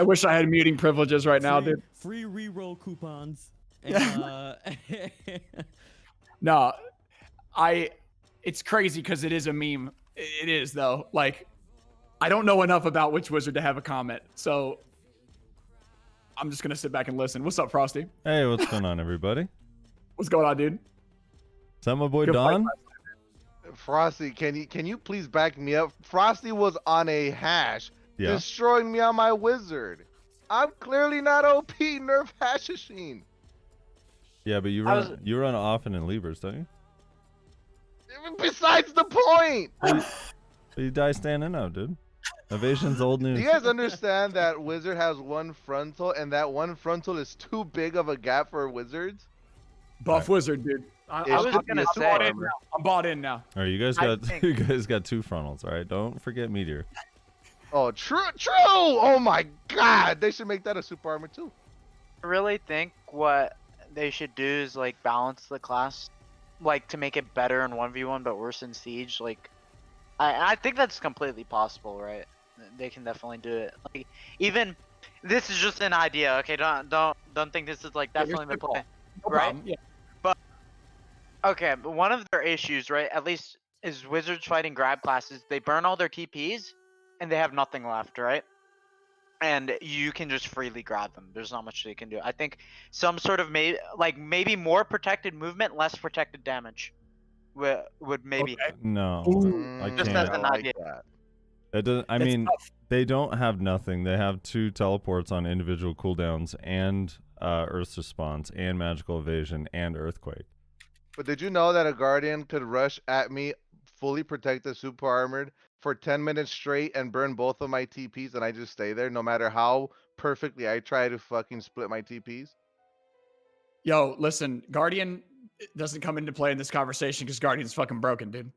I wish I had muting privileges right now, dude. Free reroll coupons. And, No, it's crazy because it is a meme. It is though. Like, I don't know enough about which wizard to have a comment, so I'm just gonna sit back and listen. What's up, Frosty? Hey, what's going on, everybody? What's going on, dude? Is that my boy Good fight Don? last Frosty, can you please back me up? Frosty was on a hash, Yeah. destroying me on my wizard. I'm clearly not OP. Nerf hash machine. Yeah, but you run often in Libras, don't you? Besides the point. But you die standing out, dude. Evasion's old news. Do you guys understand that wizard has one frontal, and that one frontal is too big of a gap for wizards? Buff wizard, dude. I'm bought in now. All right, you guys got two frontals. All right, don't forget Meteor. Oh, true. Oh my God, they should make that a super armor too. I really think what they should do is like balance the class, like to make it better in 1v1 but worse in siege. Like, I think that's completely possible, right? They can definitely do it. Like, even this is just an idea, okay? Don't think this is like definitely the plan, right? Yeah. But okay, but one of their issues, right? At least is wizards fighting grab classes. They burn all their TPs, and they have nothing left, right? And you can just freely grab them. There's not much they can do. I think some sort of maybe more protected movement, less protected damage would maybe. Okay. No, I Just can't. as an idea. That doesn't. I That's mean, tough. they don't have nothing. They have 2 teleports on individual cooldowns and Earth's response and magical evasion and earthquake. But did you know that a guardian could rush at me, fully protected, super armored, for 10 minutes straight and burn both of my TPs, and I just stay there no matter how perfectly I try to fucking split my TPs? Yo, listen, Guardian doesn't come into play in this conversation because Guardian's fucking broken, dude.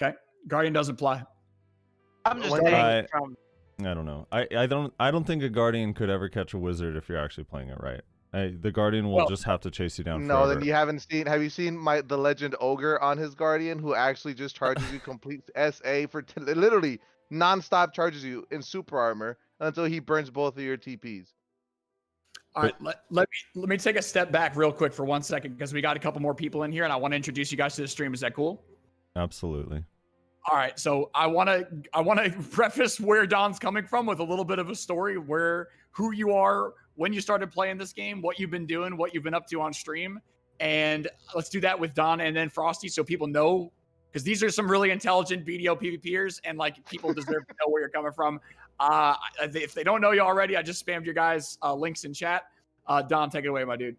Okay, Guardian doesn't play. I'm just When saying from. I don't know. I don't think a guardian could ever catch a wizard if you're actually playing it right. The guardian will just have to chase you down. No, forever. then you haven't seen. Have you seen the legend ogre on his guardian, who actually just charges you complete SA for literally non-stop charges you in super armor until he burns both of your TPs. All right, let me take a step back real quick for 1 second because we got a couple more people in here and I want to introduce you guys to the stream. Is that cool? Absolutely. All right, so I want to preface where Don's coming from with a little bit of a story, who you are, when you started playing this game, what you've been doing, what you've been up to on stream, and let's do that with Don and then Frosty so people know, because these are some really intelligent BDO PvPers and like people deserve to know where you're coming from. If they don't know you already, I just spammed your guys' links in chat. Don, take it away, my dude.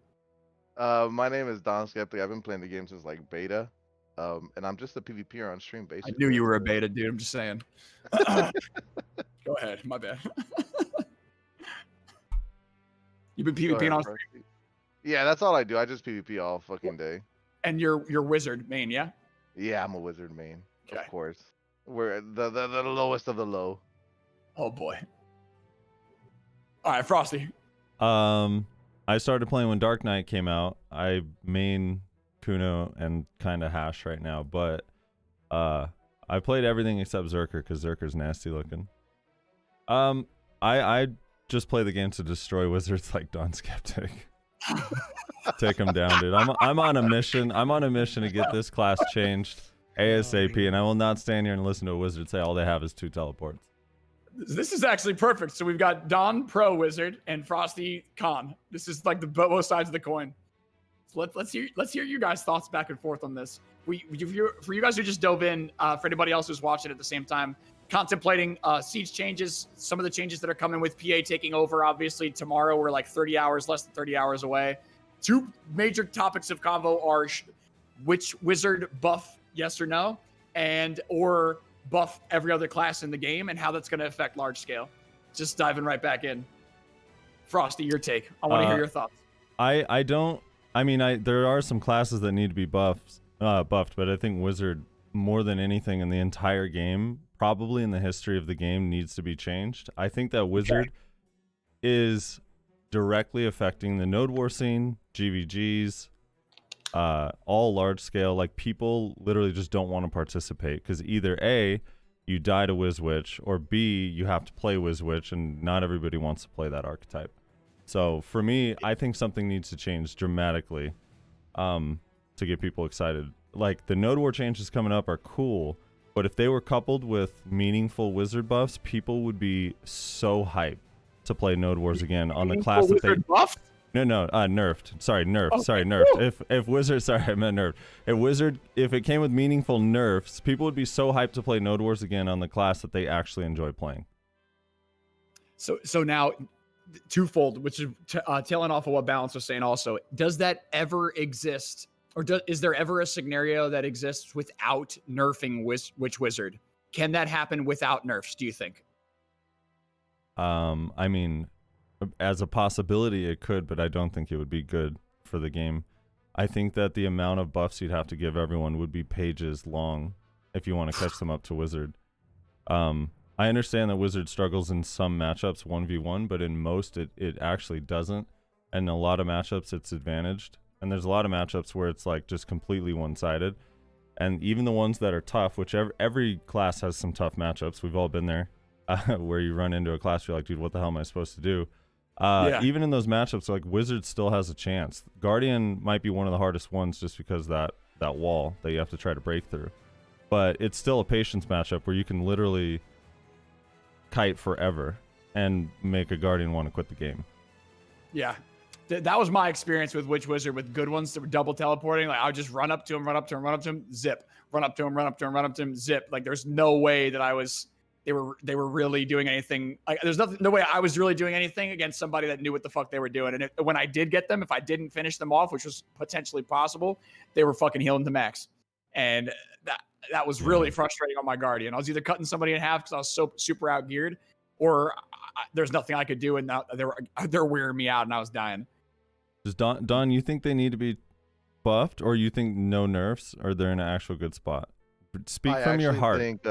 My name is Don Skeptic. I've been playing the game since like beta. And I'm just a PvPer on stream, basically. I knew you were a beta, dude. I'm just saying. Go ahead. My bad. You've been PvPing on stream? Yeah, that's all I do. I just PvP all fucking day. And you're wizard main, yeah? Yeah, I'm a wizard main. Okay. Of course. We're the lowest of the low. Oh boy. All right, Frosty. I started playing when Dark Knight came out. I main Kuno and kind of Hash right now, but I played everything except Zerker because Zerker's nasty looking. I just play the game to destroy wizards like Don Skeptic. Take them down, dude. I'm on a mission. I'm on a mission to get this class changed ASAP, and I will not stand here and listen to a wizard say all they have is 2 teleports. This is actually perfect. So we've got Don Pro Wizard and Frosty Con. This is like the both sides of the coin. So let's hear you guys' thoughts back and forth on this. For you guys who just dove in, for anybody else who's watching at the same time, contemplating siege changes, some of the changes that are coming with PA taking over. Obviously, tomorrow we're like 30 hours, less than 30 hours away. 2 major topics of convo are which wizard buff, yes or no, and or buff every other class in the game, and how that's going to affect large scale. Just diving right back in. Frosty, your take. I want to hear your thoughts. There are some classes that need to be buffed, but I think Wizard, more than anything in the entire game, probably in the history of the game, needs to be changed. I think that Wizard is directly affecting the Node War scene, GVGs, all large scale. Like, people literally just don't want to participate because either A, you die to Wizwitch, or B, you have to play Wizwitch, and not everybody wants to play that archetype. So for me, I think something needs to change dramatically to get people excited. Like, the Node War changes coming up are cool, but if they were coupled with meaningful Wizard buffs, people would be so hyped to play Node Wars again on the class that they... Wizard buffed? No, nerfed. Sorry, nerfed. Okay, Sorry, nerfed. cool. If Wizard, sorry, I meant nerfed. If it came with meaningful nerfs, people would be so hyped to play Node Wars again on the class that they actually enjoy playing. So now, twofold, which is tailing off of what Balance was saying also. Does that ever exist? Or is there ever a scenario that exists without nerfing Witch Wizard? Can that happen without nerfs, do you think? I mean, as a possibility, it could, but I don't think it would be good for the game. I think that the amount of buffs you'd have to give everyone would be pages long if you want to catch them up to Wizard. I understand that Wizard struggles in some matchups 1v1, but in most it actually doesn't. And in a lot of matchups it's advantaged. And there's a lot of matchups where it's like just completely one-sided. And even the ones that are tough, which every class has some tough matchups. We've all been there, where you run into a class, you're like, dude, what the hell am I supposed to do? Even in those matchups, like, Wizard still has a chance. Guardian might be one of the hardest ones just because that wall that you have to try to break through. But it's still a patience matchup where you can literally kite forever and make a Guardian want to quit the game. Yeah. That was my experience with Witch Wizard with good ones that were double teleporting. Like, I would just run up to him, zip. Run up to him, zip. Like, there's no way that they were really doing anything. Like, there's no way I was really doing anything against somebody that knew what the fuck they were doing. And when I did get them, if I didn't finish them off, which was potentially possible, they were fucking healing to max. And that was really frustrating on my Guardian. I was either cutting somebody in half because I was so super outgeared, or there's nothing I could do, and now they're wearing me out, and I was dying. Does Don, you think they need to be buffed, or you think no nerfs, or they're in an actual good spot? Speak from your heart. I think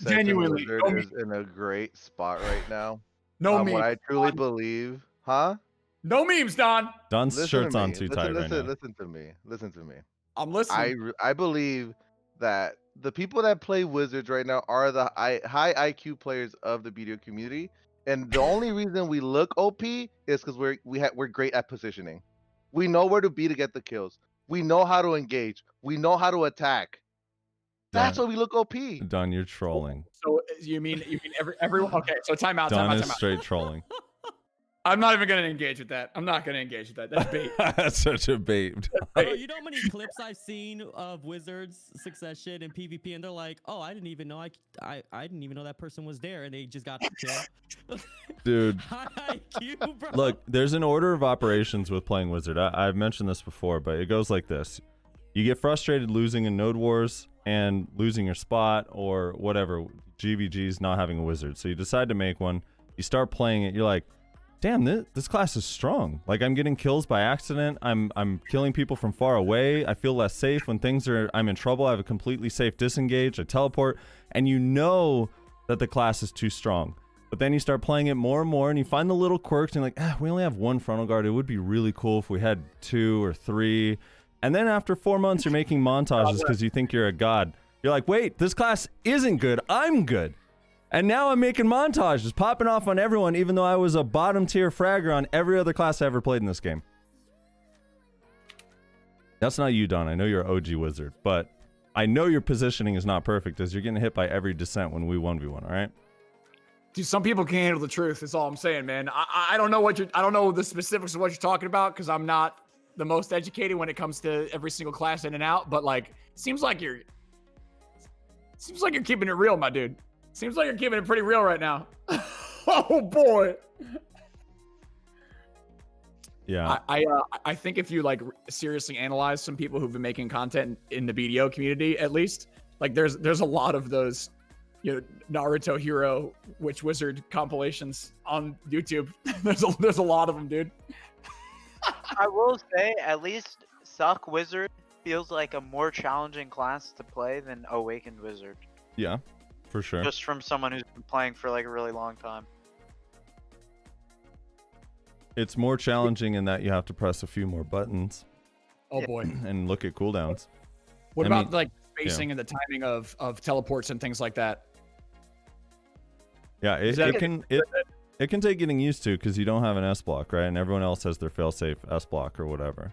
Genuinely, Wizard is in a great spot right now. No memes. What I truly believe, huh? No memes, Don. Don's Listen shirt's to me. on too tight right now. Listen to me. Listen to me. I'm listening. I believe that the people that play Wizards right now are the high IQ players of the BDO community, and the only reason we look OP is because we're great at positioning. We know where to be to get the kills. We know how to engage. We know how to attack. That's why we look OP. Don, you're trolling. So you mean everyone? Okay, so time out. Don is straight trolling. I'm not even going to engage with that. I'm not going to engage with that. That's bait. That's such a bait. Bro, you know how many clips I've seen of Wizards succession and PvP, and they're like, "Oh, I didn't even know I didn't even know that person was there," and they just got killed. Dude, High IQ, bro. look, there's an order of operations with playing Wizard. I've mentioned this before, but it goes like this: you get frustrated losing in Node Wars and losing your spot or whatever. GVG's not having a Wizard, so you decide to make one. You start playing it. You're like, damn, this class is strong. Like, I'm getting kills by accident. I'm killing people from far away. I feel less safe when I'm in trouble. I have a completely safe disengage. I teleport, and you know that the class is too strong. But then you start playing it more and more, and you find the little quirks, and you're like, we only have one frontal guard. It would be really cool if we had 2 or 3. And then after 4 months, you're making montages because you think you're a god. You're like, wait, this class isn't good. I'm good. And now I'm making montages, popping off on everyone, even though I was a bottom tier fragger on every other class I ever played in this game. That's not you, Don. I know you're an OG Wizard, but I know your positioning is not perfect as you're getting hit by every descent when we 1v1, all right? Dude, some people can't handle the truth. That's all I'm saying, man. I don't know I don't know the specifics of what you're talking about because I'm not the most educated when it comes to every single class in and out. But like, seems like you're keeping it real, my dude. Seems like you're keeping it pretty real right now. Oh boy. Yeah. I think if you like seriously analyze some people who've been making content in the BDO community, at least, like there's a lot of those, Naruto hero Witch Wizard compilations on YouTube. There's a lot of them, dude. I will say, at least Suck Wizard feels like a more challenging class to play than Awakened Wizard. Yeah, for sure. Just from someone who's been playing for like a really long time. It's more challenging in that you have to press a few more buttons. Oh boy. And look at cooldowns. What about like spacing and the timing of teleports and things like that? Yeah, Is it that- can it can take getting used to because you don't have an S block, right? And everyone else has their failsafe S block or whatever.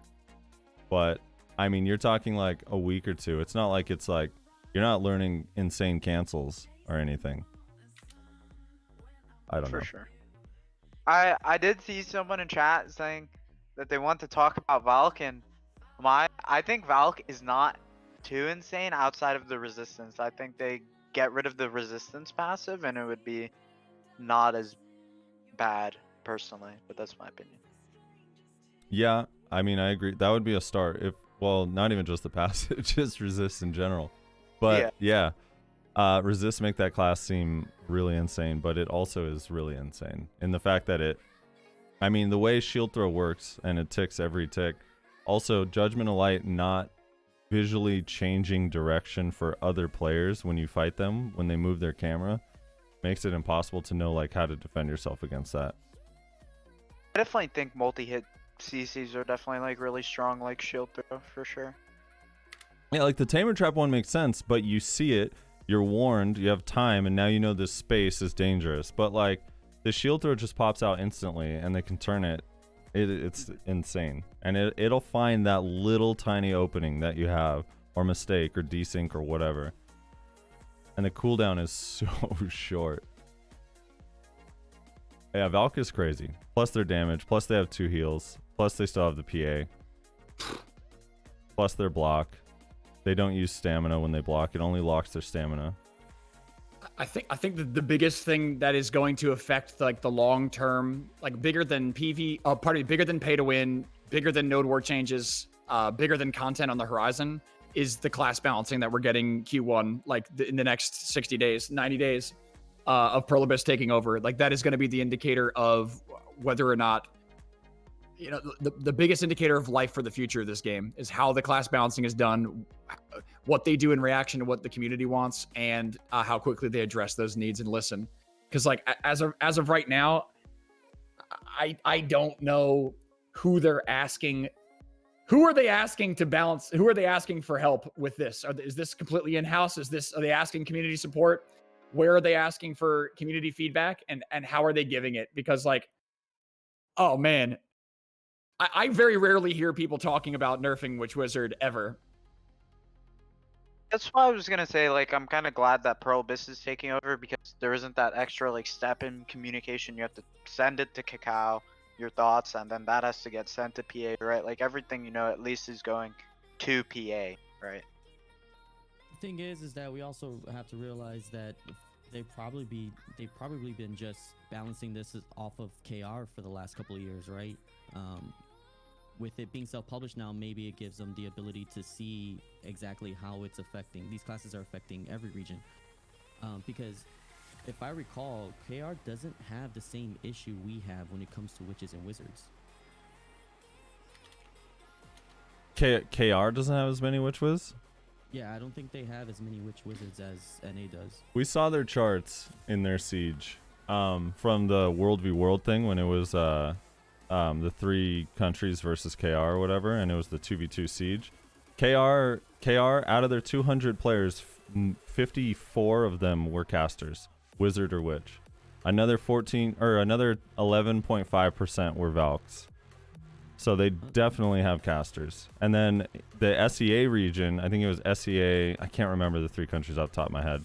But I mean, you're talking like a week or two. It's not like it's like you're not learning insane cancels or anything. I don't know. For sure. I did see someone in chat saying that they want to talk about Valk, and I think Valk is not too insane outside of the resistance. I think they get rid of the resistance passive and it would be not as bad personally, but that's my opinion. Yeah, I mean, I agree. That would be a start. If well, not even just the passive, just resist in general. But yeah, resist make that class seem really insane, but it also is really insane in the fact that I mean, the way shield throw works and it ticks every tick. Also, Judgment of Light not visually changing direction for other players when you fight them when they move their camera makes it impossible to know like how to defend yourself against that. I definitely think multi-hit CCs are definitely like really strong, like shield throw for sure. Yeah, like the Tamer Trap one makes sense, but you see it, you're warned, you have time, and now you know this space is dangerous. But like the shield throw just pops out instantly and they can turn it. It's insane. And it'll find that little tiny opening that you have, or mistake, or desync, or whatever. And the cooldown is so short. Yeah, Valk is crazy. Plus their damage, plus they have 2 heals, plus they still have the PA. Plus their block. They don't use stamina when they block, it only locks their stamina. I think that the biggest thing that is going to affect like the long term, like bigger than bigger than pay to win, bigger than node war changes, bigger than content on the horizon, is the class balancing that we're getting Q1 like in the next 60 days, 90 days of Pearl Abyss taking over. Like that is going to be the indicator of whether or not, you know, the biggest indicator of life for the future of this game is how the class balancing is done, what they do in reaction to what the community wants, and how quickly they address those needs and listen. Because like as of right now, I don't know who they're asking. Who are they asking to balance? Who are they asking for help with this? Is this completely in-house? Are they asking community support? Where are they asking for community feedback? And how are they giving it? Because like, oh man, I very rarely hear people talking about nerfing Witch Wizard ever. That's why I was gonna say, like, I'm kind of glad that Pearl Abyss is taking over because there isn't that extra like step in communication. You have to send it to Cacao, your thoughts, and then that has to get sent to PA, right? Like everything at least is going to PA, right? The thing is that we also have to realize that they've probably been just balancing this off of KR for the last couple of years, right? With it being self-published now, maybe it gives them the ability to see exactly how it's affecting. These classes are affecting every region. Because if I recall, KR doesn't have the same issue we have when it comes to witches and wizards. KR doesn't have as many Witch Wiz? Yeah, I don't think they have as many witch wizards as NA does. We saw their charts in their siege from the World v World thing when it was the 3 countries versus KR or whatever, and it was the 2v2 siege. KR out of their 200 players, 54 of them were casters, wizard or witch. Another 11.5% were Valks. So they definitely have casters. And then the SEA region, I think it was SEA, I can't remember the 3 countries off the top of my head.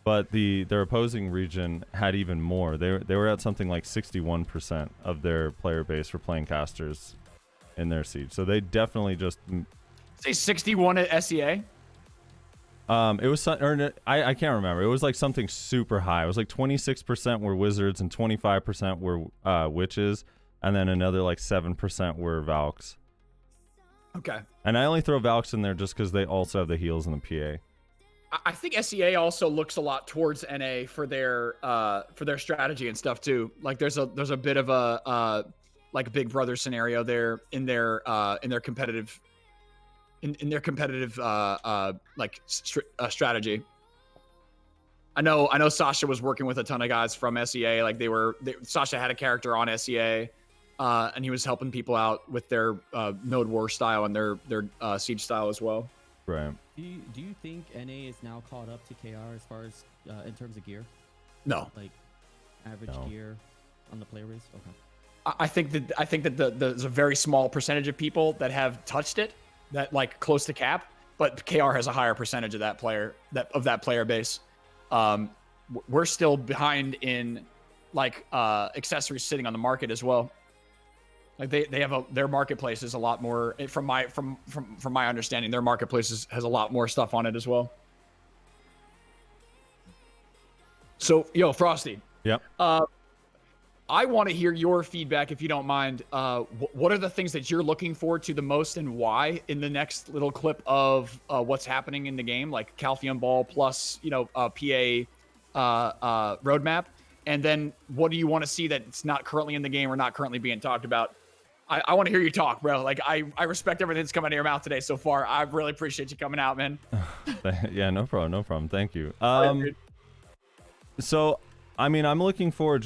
But their opposing region had even more. They were at something like 61% of their player base were playing casters in their siege. So they definitely just Say 61 at SEA. it was I can't remember. It was like something super high. It was like 26% were wizards and 25% were witches, and then another like 7% were Valks. Okay. And I only throw Valks in there just because they also have the heals and the PA. I think SEA also looks a lot towards NA for their strategy and stuff too. Like there's a bit of a like a Big Brother scenario there in their competitive strategy. I know Sasha was working with a ton of guys from SEA. Like Sasha had a character on SEA, and he was helping people out with their node war style and their siege style as well. Right. Do you think NA is now caught up to KR as far as in terms of gear? No. Like average No. gear on the player base? Okay. I think that there's a very small percentage of people that have touched it, that like close to cap, but KR has a higher percentage of that player base. We're still behind in like accessories sitting on the market as well. Like they have their marketplace is a lot more from my understanding. Their marketplace has a lot more stuff on it as well. So Frosty. Yep. I want to hear your feedback, if you don't mind. What are the things that you're looking forward to the most, and why, in the next little clip of what's happening in the game, like Calcium Ball plus, PA roadmap? And then what do you want to see that's not currently in the game or not currently being talked about? I want to hear you talk, bro. Like, I respect everything that's coming out of your mouth today so far. I really appreciate you coming out, man. Yeah, no problem. Thank you. Dude. So, I mean, I'm looking forward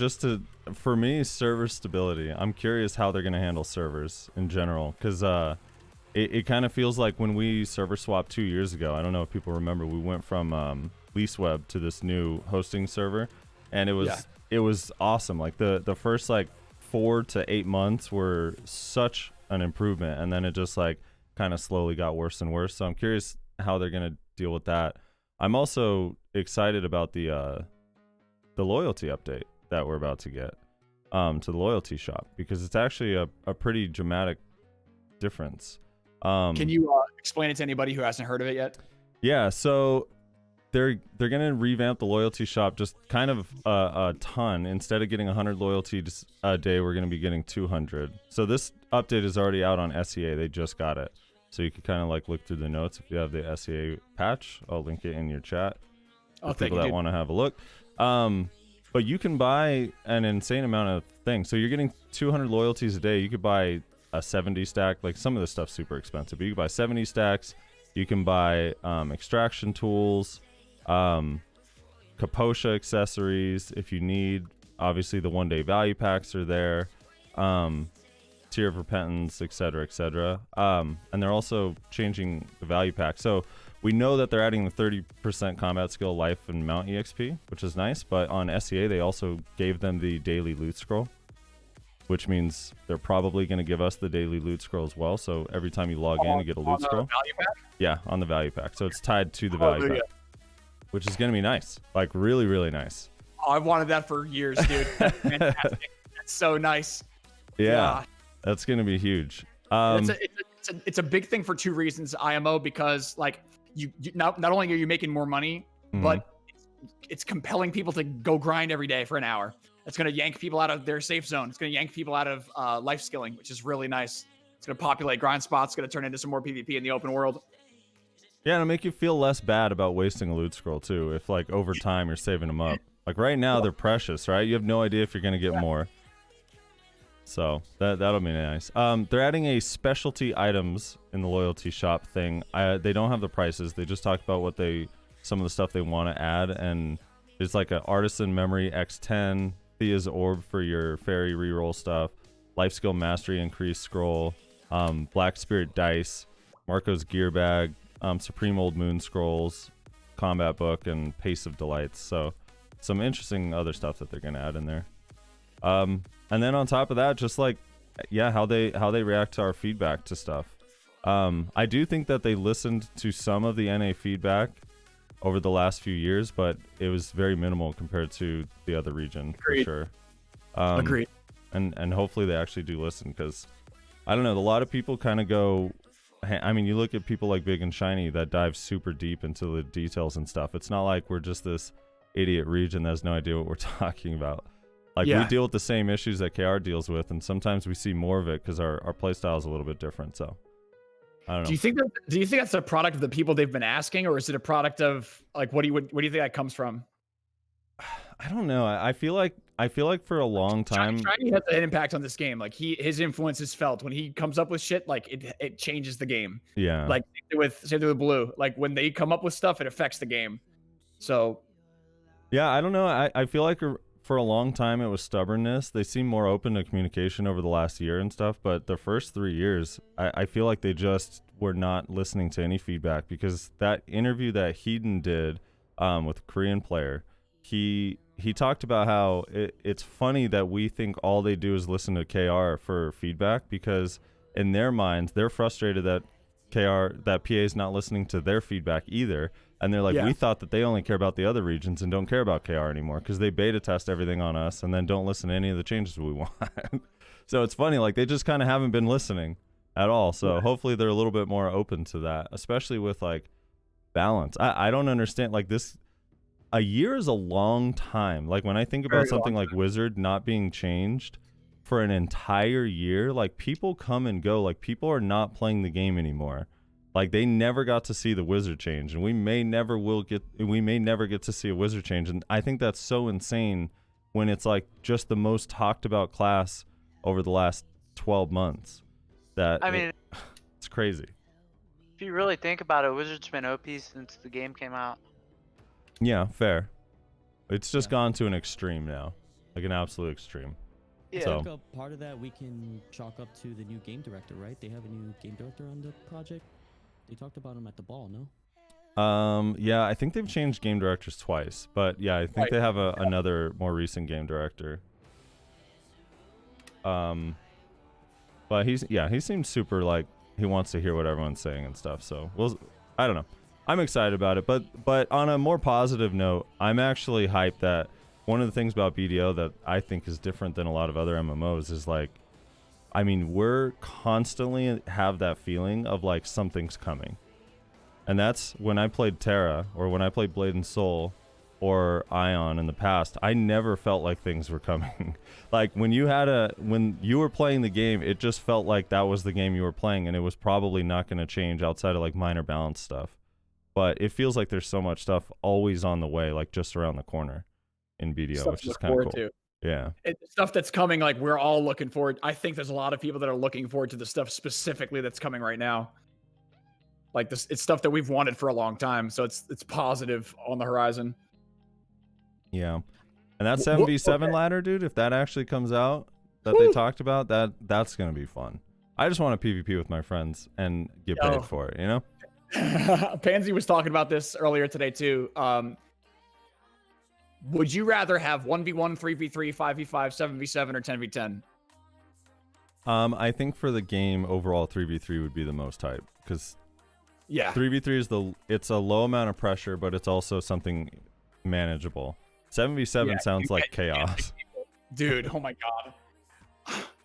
for me, server stability. I'm curious how they're going to handle servers in general, because it kind of feels like when we server swapped 2 years ago, I don't know if people remember, we went from LeaseWeb to this new hosting server, and it was awesome. Like the first like 4 to 8 months were such an improvement, and then it just like kind of slowly got worse and worse. So I'm curious how they're going to deal with that. I'm also excited about the loyalty update that we're about to get to the loyalty shop, because it's actually a pretty dramatic difference. Can you explain it to anybody who hasn't heard of it yet? Yeah, so they're gonna revamp the loyalty shop just kind of a ton. Instead of getting 100 loyalty a day, we're gonna be getting 200. So this update is already out on SEA. They just got it, so you can kind of like look through the notes if you have the SEA patch. I'll link it in your chat for people that want to have a look. But you can buy an insane amount of things. So you're getting 200 loyalties a day. You could buy a 70 stack. Like, some of this stuff's super expensive, but you can buy 70 stacks. You can buy extraction tools, Kaposha accessories if you need. Obviously, the 1-day value packs are there. Tear of Repentance, etc., etc. And they're also changing the value pack. So we know that they're adding the 30% combat skill, life, and mount EXP, which is nice. But on SEA, they also gave them the daily loot scroll, which means they're probably going to give us the daily loot scroll as well. So every time you log in, you get a loot scroll. Value pack? Yeah, on the value pack. So it's tied to the value pack, which is going to be nice. Like, really, really nice. Oh, I've wanted that for years, dude. That's fantastic. That's so nice. Yeah, that's going to be huge. It's a big thing for two reasons, IMO, because like you not only are you making more money, but it's compelling people to go grind every day for an hour. It's going to yank people out of their safe zone. It's going to yank people out of life skilling, which is really nice. It's going to populate grind spots. It's going to turn into some more PvP in the open world. Yeah, and it'll make you feel less bad about wasting a loot scroll too, if like over time you're saving them up. Like right now they're precious, right? You have no idea if you're going to get more. So that'll be nice. They're adding a specialty items in the loyalty shop thing. They don't have the prices. They just talked about some of the stuff they want to add, and it's like an artisan memory X10, Thea's orb for your fairy reroll stuff, life skill mastery increase scroll, Black Spirit dice, Marco's gear bag, Supreme Old Moon scrolls, combat book, and Pace of Delights. So some interesting other stuff that they're gonna add in there. And then on top of that, just like, yeah, how they react to our feedback to stuff. I do think that they listened to some of the NA feedback over the last few years, but it was very minimal compared to the other region. Agreed. For sure. Agreed. And hopefully they actually do listen, because I don't know, a lot of people kind of go, I mean, you look at people like Big and Shiny that dive super deep into the details and stuff. It's not like we're just this idiot region that has no idea what we're talking about. Like, we deal with the same issues that KR deals with, and sometimes we see more of it because our play style is a little bit different. So I don't know. Do you think that's a product of the people they've been asking, or is it a product of like what do you think that comes from? I don't know. I feel like for a long time, Shiny has an impact on this game. Like his influence is felt when he comes up with shit. Like it changes the game. Yeah. Like same with Blue. Like when they come up with stuff, it affects the game. So. Yeah, I don't know. I feel like for a long time it was stubbornness. They seem more open to communication over the last year and stuff, but the first 3 years, I feel like they just were not listening to any feedback, because that interview that Hedon did with a Korean player, he he talked about how it's funny that we think all they do is listen to KR for feedback, because in their minds they're frustrated that PA is not listening to their feedback either, and they're like, we thought that they only care about the other regions and don't care about KR anymore because they beta test everything on us and then don't listen to any of the changes we want. So it's funny, like they just kind of haven't been listening at all. So hopefully they're a little bit more open to that, especially with like balance. I don't understand, like this, a year is a long time. Like when I think about something like Wizard not being changed for an entire year, like people come and go, like people are not playing the game anymore. Like they never got to see the Wizard change, and we may never get to see a Wizard change. And I think that's so insane when it's like just the most talked about class over the last 12 months. It's crazy. If you really think about it, Wizard's been OP since the game came out. Yeah, fair. It's just gone to an extreme now, like an absolute extreme. Yeah. So. I think a part of that we can chalk up to the new game director, right? They have a new game director on the project. They talked about him at the ball, no? Yeah, I think they've changed game directors twice, but yeah, I think they have another more recent game director. But he seems super like he wants to hear what everyone's saying and stuff. So I don't know. I'm excited about it, but on a more positive note, I'm actually hyped that one of the things about BDO that I think is different than a lot of other MMOs is like, I mean, we're constantly have that feeling of like something's coming. And that's when I played Terra or when I played Blade and Soul or Ion in the past, I never felt like things were coming. Like when you were playing the game, it just felt like that was the game you were playing, and it was probably not going to change outside of like minor balance stuff. But it feels like there's so much stuff always on the way, like just around the corner in BDO, which is kind of cool. Yeah. It's stuff that's coming, like we're all looking forward. I think there's a lot of people that are looking forward to the stuff specifically that's coming right now. Like this, it's stuff that we've wanted for a long time. So it's positive on the horizon. Yeah. And that 7v7 ladder, dude, if that actually comes out that they talked about, that's going to be fun. I just want to PvP with my friends and get paid for it, you know? Pansy was talking about this earlier today too. Would you rather have 1v1, 3v3, 5v5, 7v7, or 10v10? I think for the game overall, 3v3 would be the most hype, because 3v3 it's a low amount of pressure, but it's also something manageable. 7v7 sounds like chaos. Dude, oh my god.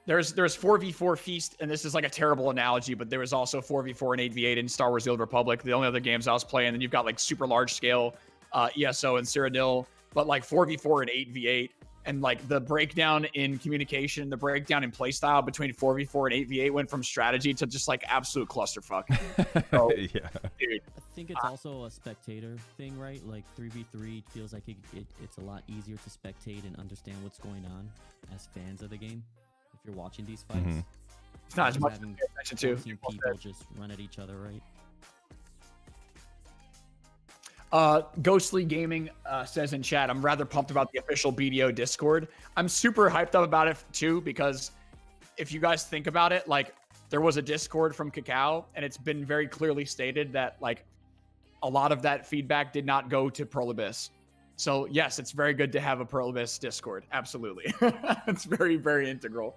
There's 4v4 Feast, and this is like a terrible analogy, but there was also 4v4 and 8v8 in Star Wars: The Old Republic, the only other games I was playing. And you've got like super large scale ESO and Cyrodiil, but like 4v4 and 8v8, and like the breakdown in communication, the breakdown in playstyle between 4v4 and 8v8 went from strategy to just like absolute clusterfuck. So, yeah, dude. I think it's also a spectator thing, right? Like 3v3 feels like it's a lot easier to spectate and understand what's going on as fans of the game. If you're watching these fights, it's not as much to pay attention to. People just run at each other, right? Ghostly Gaming says in chat, I'm rather pumped about the official BDO Discord. I'm super hyped up about it too, because if you guys think about it, like there was a Discord from Cacao, and it's been very clearly stated that like a lot of that feedback did not go to Prolibis. So yes, it's very good to have a Prolibis Discord. Absolutely. It's very, very integral.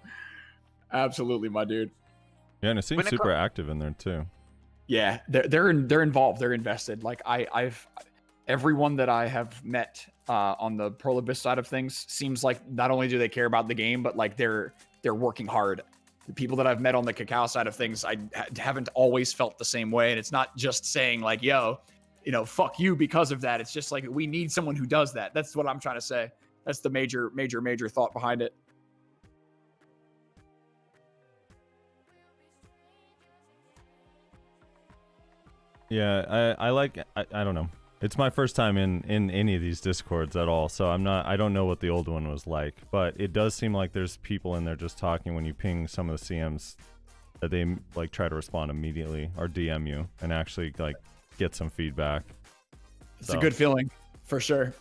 Absolutely, my dude. Yeah, and it seems super active in there too. Yeah, they're involved. They're invested. Like I've everyone that I have met on the Prolibis side of things seems like not only do they care about the game, but like they're working hard. The people that I've met on the Cacao side of things, I haven't always felt the same way. And it's not just saying like, yo, you know, fuck you because of that. It's just like, we need someone who does that. That's what I'm trying to say. That's the major thought behind it. Yeah, I don't know. It's my first time in any of these Discords at all, so I don't know what the old one was like, but it does seem like there's people in there just talking when you ping some of the CMs that they like try to respond immediately or DM you and actually like get some feedback. It's a good feeling for sure.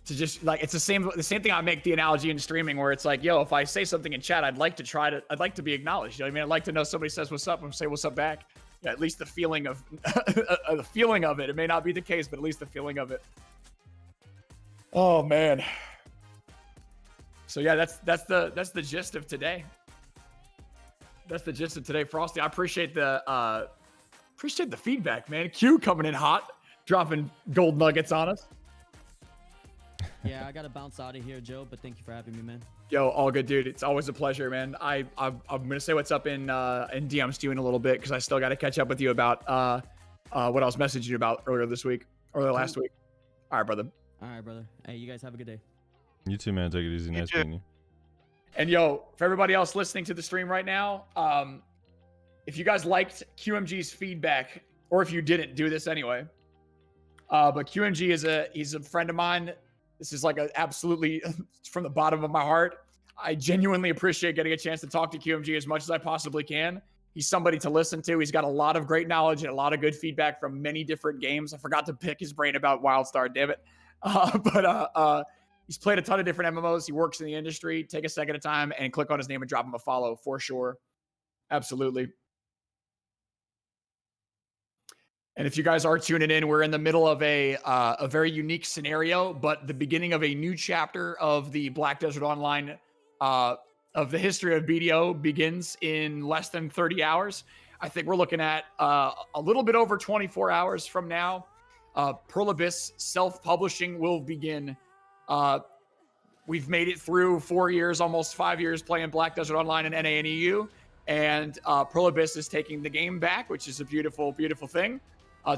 To just like, it's the same thing. I make the analogy in streaming where it's like, yo, if I say something in chat, I'd like to be acknowledged. You know what I mean? I'd like to know somebody says what's up and say what's up back. Yeah, at least the feeling of the feeling of it. It may not be the case, but at least the feeling of it. Oh man, So yeah, that's the gist of today. That's the gist of today, Frosty. I appreciate the feedback, man. Q coming in hot, dropping gold nuggets on us. Yeah, I gotta bounce out of here, Joe. But thank you for having me, man. Yo, all good, dude. It's always a pleasure, man. I'm gonna say what's up in DMs to you in a little bit because I still got to catch up with you about what I was messaging you about earlier this week or last week. All right, brother. All right, brother. Hey, you guys have a good day. You too, man. Take it easy. Nice meeting you. And yo, for everybody else listening to the stream right now, if you guys liked QMG's feedback, or if you didn't do this anyway, but QMG he's a friend of mine. This is like absolutely from the bottom of my heart. I genuinely appreciate getting a chance to talk to QMG as much as I possibly can. He's somebody to listen to. He's got a lot of great knowledge and a lot of good feedback from many different games. I forgot to pick his brain about WildStar, damn it. But he's played a ton of different MMOs. He works in the industry. Take a second of time and click on his name and drop him a follow for sure. Absolutely. And if you guys are tuning in, we're in the middle of a very unique scenario, but the beginning of a new chapter of the Black Desert Online of the history of BDO begins in less than 30 hours. I think we're looking at a little bit over 24 hours from now. Pearl Abyss self-publishing will begin. We've made it through 4 years, almost 5 years playing Black Desert Online and NA and EU, and Pearl Abyss is taking the game back, which is a beautiful, beautiful thing.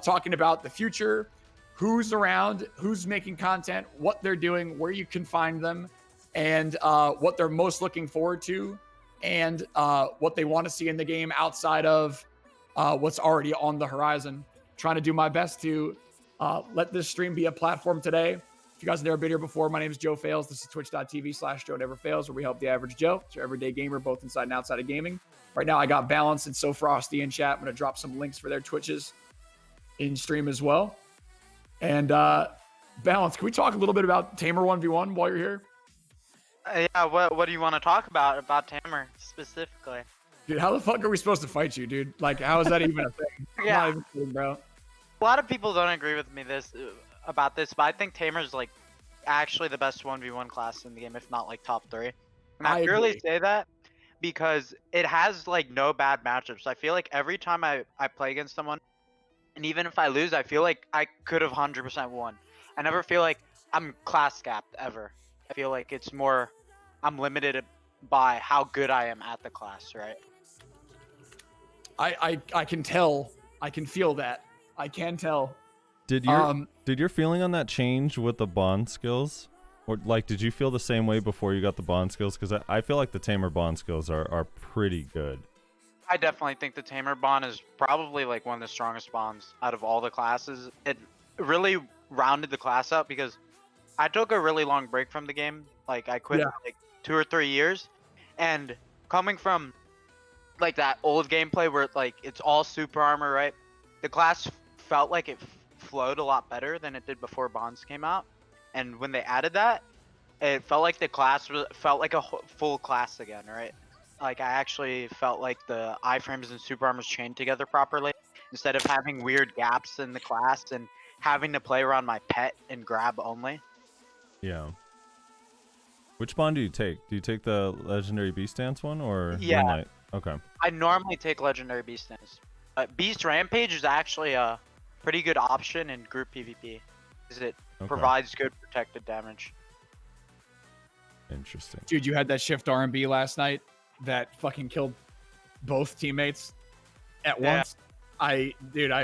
Talking about the future, who's around, who's making content, what they're doing, where you can find them, and what they're most looking forward to, and what they want to see in the game outside of what's already on the horizon. Trying to do my best to let this stream be a platform today. If you guys have never been here before, my name is JoeFails. This is twitch.tv/JoeNeverFails, where we help the average Joe, it's your everyday gamer, both inside and outside of gaming. Right now, I got Balance and So Frosty in chat. I'm going to drop some links for their Twitches in stream as well. And Balance, can we talk a little bit about Tamer 1v1 while you're here? Yeah, what do you want to talk about Tamer specifically? Dude, how the fuck are we supposed to fight you, dude? Like, how is that even a thing? I'm Yeah. not even kidding, bro. A lot of people don't agree with me about this, but I think Tamer's like actually the best 1v1 class in the game, if not like top 3. And I purely agree. say that because it has like no bad matchups. I feel like every time I play against someone, and even if I lose, I feel like I could have 100% won. I never feel like I'm class capped ever. I feel like it's more I'm limited by how good I am at the class, right? I can tell. I can feel that. I can tell. Did your feeling on that change with the bond skills? Or like, did you feel the same way before you got the bond skills? Because I feel like the Tamer bond skills are pretty good. I definitely think the Tamer bond is probably like one of the strongest bonds out of all the classes. It really rounded the class up because I took a really long break from the game. Like I quit like 2 or 3 years, and coming from like that old gameplay where like it's all super armor, right? The class felt like it flowed a lot better than it did before bonds came out. And when they added that, it felt like the class felt like a full class again, right? Like I actually felt like the iframes and super armors chained together properly instead of having weird gaps in the class and having to play around my pet and grab only. Yeah. Which bond do you take? Do you take the legendary beast dance one or Yeah. Moonlight? Okay. I normally take legendary beast dance. Beast rampage is actually a pretty good option in group PvP because it provides good protected damage. Interesting. Dude, you had that shift R&B last night that fucking killed both teammates at once. I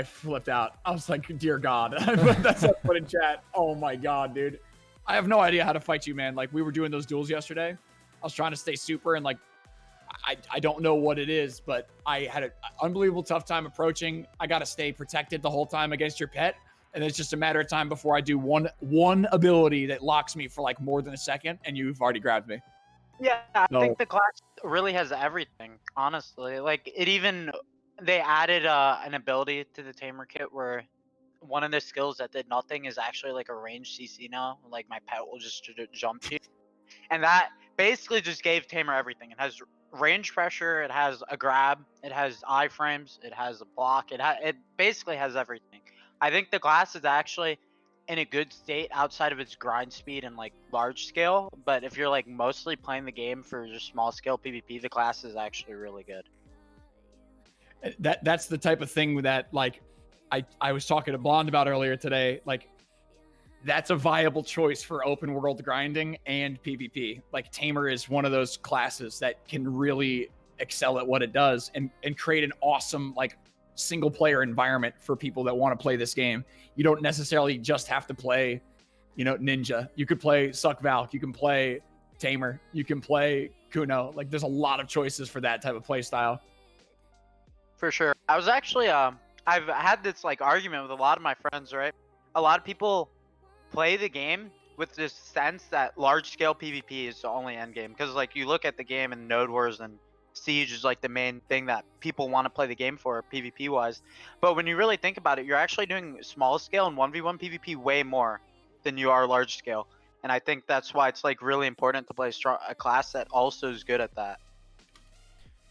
flipped out. I was like, dear God. That's what I put in chat. Oh my God, dude. I have no idea how to fight you, man. Like, we were doing those duels yesterday. I was trying to stay super, and like, I don't know what it is, but I had an unbelievable tough time approaching. I got to stay protected the whole time against your pet. And it's just a matter of time before I do one ability that locks me for like more than a second, and you've already grabbed me. Yeah, I think the class really has everything, honestly. Like, they added an ability to the Tamer kit where one of the skills that did nothing is actually like a ranged CC now. Like, my pet will just jump to you. And that basically just gave Tamer everything. It has range pressure, it has a grab, it has iframes, it has a block, it basically has everything. I think the class is actually in a good state outside of its grind speed and like large scale. But if you're like mostly playing the game for just small scale PvP, the class is actually really good. That's the type of thing that like I was talking to Blonde about earlier today. Like that's a viable choice for open world grinding and PvP. Like Tamer is one of those classes that can really excel at what it does and create an awesome like single player environment for people that want to play this game. You don't necessarily just have to play, you know, Ninja. You could play Suck Valk, you can play Tamer, you can play Kuno. Like there's a lot of choices for that type of play style. For sure. I was actually I've had this like argument with a lot of my friends, right? A lot of people play the game with this sense that large scale PvP is the only end game, because like you look at the game and Node Wars and Siege is like the main thing that people want to play the game for PvP wise. But when you really think about it, you're actually doing small scale and 1v1 PvP way more than you are large scale. And I think that's why it's like really important to play a class that also is good at that.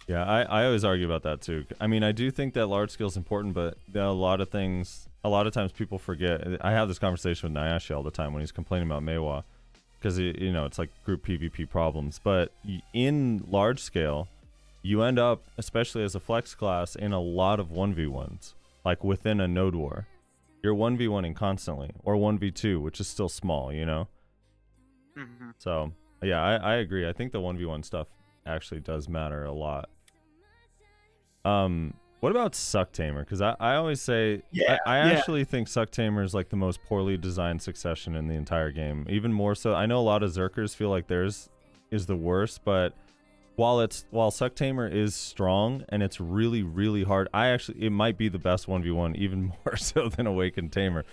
Yeah, I always argue about that too. I mean, I do think that large scale is important, but there are a lot of times people forget. I have this conversation with Nyashi all the time when he's complaining about Meiwa, because you know it's like group PvP problems. But in large scale, you end up, especially as a flex class, in a lot of 1v1s, like within a node war. You're 1v1ing constantly, or 1v2, which is still small, you know? Mm-hmm. So, yeah, I agree. I think the 1v1 stuff actually does matter a lot. What about Suck Tamer? Because I always say, I actually think Suck Tamer is like the most poorly designed succession in the entire game. Even more so, I know a lot of Zerkers feel like theirs is the worst, but while Suck Tamer is strong and it's really, really hard, it might be the best 1v1, even more so than Awakened Tamer.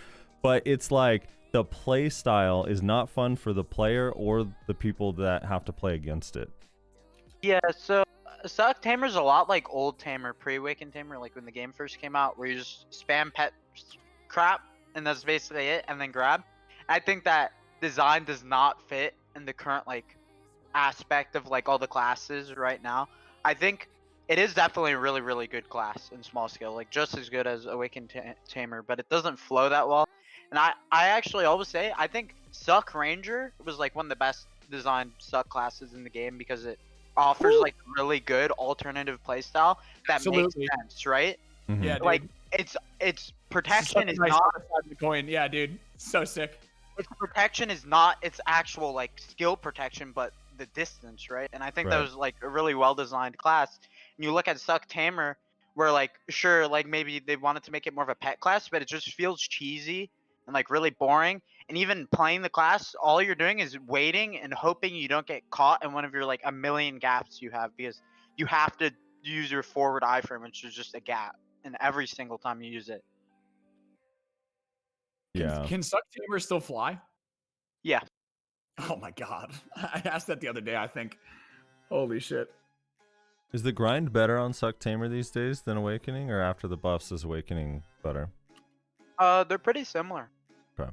But it's like the play style is not fun for the player or the people that have to play against it. Yeah, so Suck Tamer's a lot like old Tamer, pre-Awakened Tamer, like when the game first came out, where you just spam pet crap, and that's basically it, and then grab. I think that design does not fit in the current like aspect of like all the classes right now. I think it is definitely a really, really good class in small scale, like just as good as Awakened Tamer, but it doesn't flow that well. And I actually always say I think Suck Ranger was like one of the best designed Suck classes in the game, because it offers like really good alternative playstyle that makes sense, right? Mm-hmm. Yeah, dude. Like its protection is nice not side of the coin. Yeah, dude, so sick. its protection is not its actual like skill protection, but the distance, right? And I think that Right. was like a really well designed class. And you look at Suck Tamer, where like sure, like maybe they wanted to make it more of a pet class, but it just feels cheesy and like really boring. And even playing the class, all you're doing is waiting and hoping you don't get caught in one of your like a million gaps you have, because you have to use your forward iframe, which is just a gap, and every single time you use it. Yeah. Can Suck Tamer still fly? Yeah. Oh my god. I asked that the other day, I think. Holy shit. Is the grind better on Suck Tamer these days than Awakening, or after the buffs is Awakening better? They're pretty similar. Okay.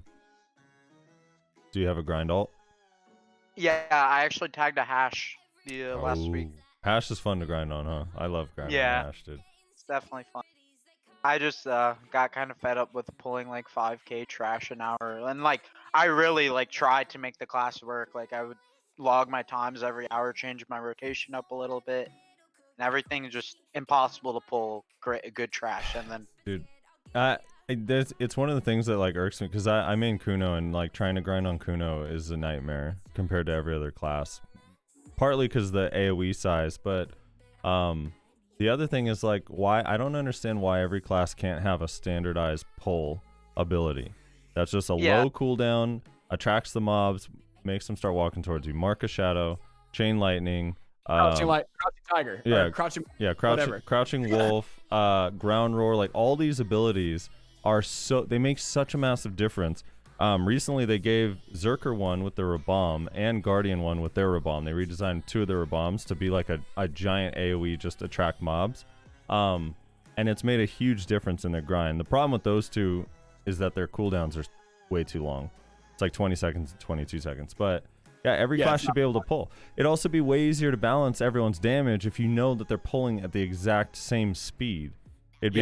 Do you have a grind alt? Yeah, I actually tagged a hash the last week. Hash is fun to grind on, huh? I love grinding on Hash, dude. It's definitely fun. I just got kind of fed up with pulling like 5k trash an hour, and like I really like tried to make the class work. Like I would log my times every hour, change my rotation up a little bit, and everything is just impossible to pull good trash. And then, dude, it's one of the things that like irks me, because I main Kuno, and like trying to grind on Kuno is a nightmare compared to every other class. Partly because the AoE size, but the other thing is like why I don't understand why every class can't have a standardized pull ability. That's just a low cooldown, attracts the mobs, makes them start walking towards you. Mark a shadow, chain lightning, Crouching tiger. Yeah, whatever. crouching wolf, ground roar. Like all these abilities are they make such a massive difference. Recently they gave Zerker one with their Rabomb and Guardian one with their Rabomb. They redesigned two of their Rabombs to be like a giant AoE, just attract mobs. And it's made a huge difference in their grind. The problem with those two is that their cooldowns are way too long. It's like 20 seconds and 22 seconds. But yeah, every class should be able to pull. It'd also be way easier to balance everyone's damage if you know that they're pulling at the exact same speed. It'd be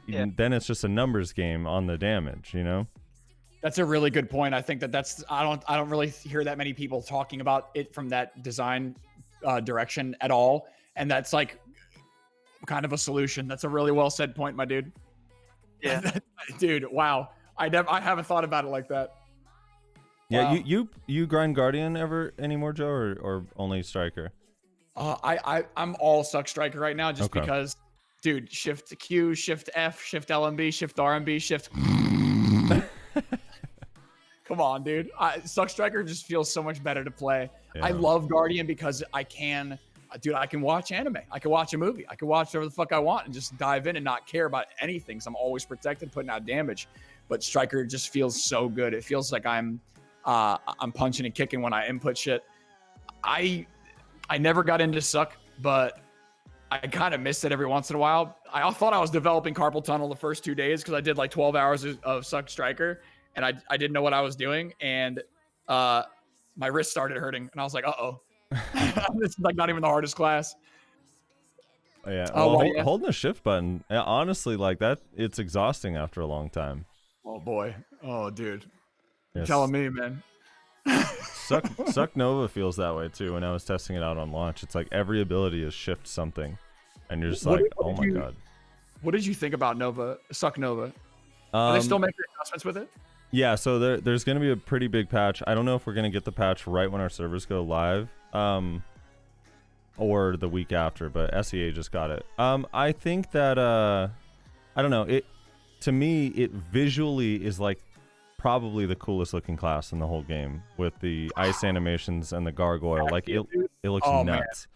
then it's just a numbers game on the damage, you know? That's a really good point. I think that's I don't really hear that many people talking about it from that design direction at all, and that's like kind of a solution. That's a really well said point, my dude. Yeah. Dude, wow. I haven't thought about it like that. Yeah, Wow. you grind Guardian ever anymore, Joe, or only Striker? I'm all suck striker right now just Okay. because, dude, shift Q, shift F, shift LMB, shift RMB, shift. Come on, dude. Suck striker just feels so much better to play. I Yeah. love Guardian because I can watch anime. I can watch a movie. I can watch whatever the fuck I want and just dive in and not care about anything. So I'm always protected, putting out damage. But striker just feels so good. It feels like I'm punching and kicking when I input shit. I never got into suck, but I kind of missed it every once in a while. I thought I was developing carpal tunnel the first 2 days because I did like 12 hours of suck striker, and I didn't know what I was doing, and my wrist started hurting, and I was like, uh-oh. This is like not even the hardest class. Yeah. Oh, Well, well, yeah. holding the shift button, honestly, like that, it's exhausting after a long time. Oh boy. Oh dude. You're Yes. telling me, man. Suck Nova feels that way too. When I was testing it out on launch, it's like every ability is shift something, and you're just What- like, what oh did my you- god. What did you think about Suck Nova? Are they still making adjustments with it? Yeah, so there's going to be a pretty big patch. I don't know if we're going to get the patch right when our servers go live, or the week after, but SEA just got it. I think that I don't know. To me, it visually is like probably the coolest looking class in the whole game with the ice animations and the gargoyle. Like it looks Oh, man. nuts.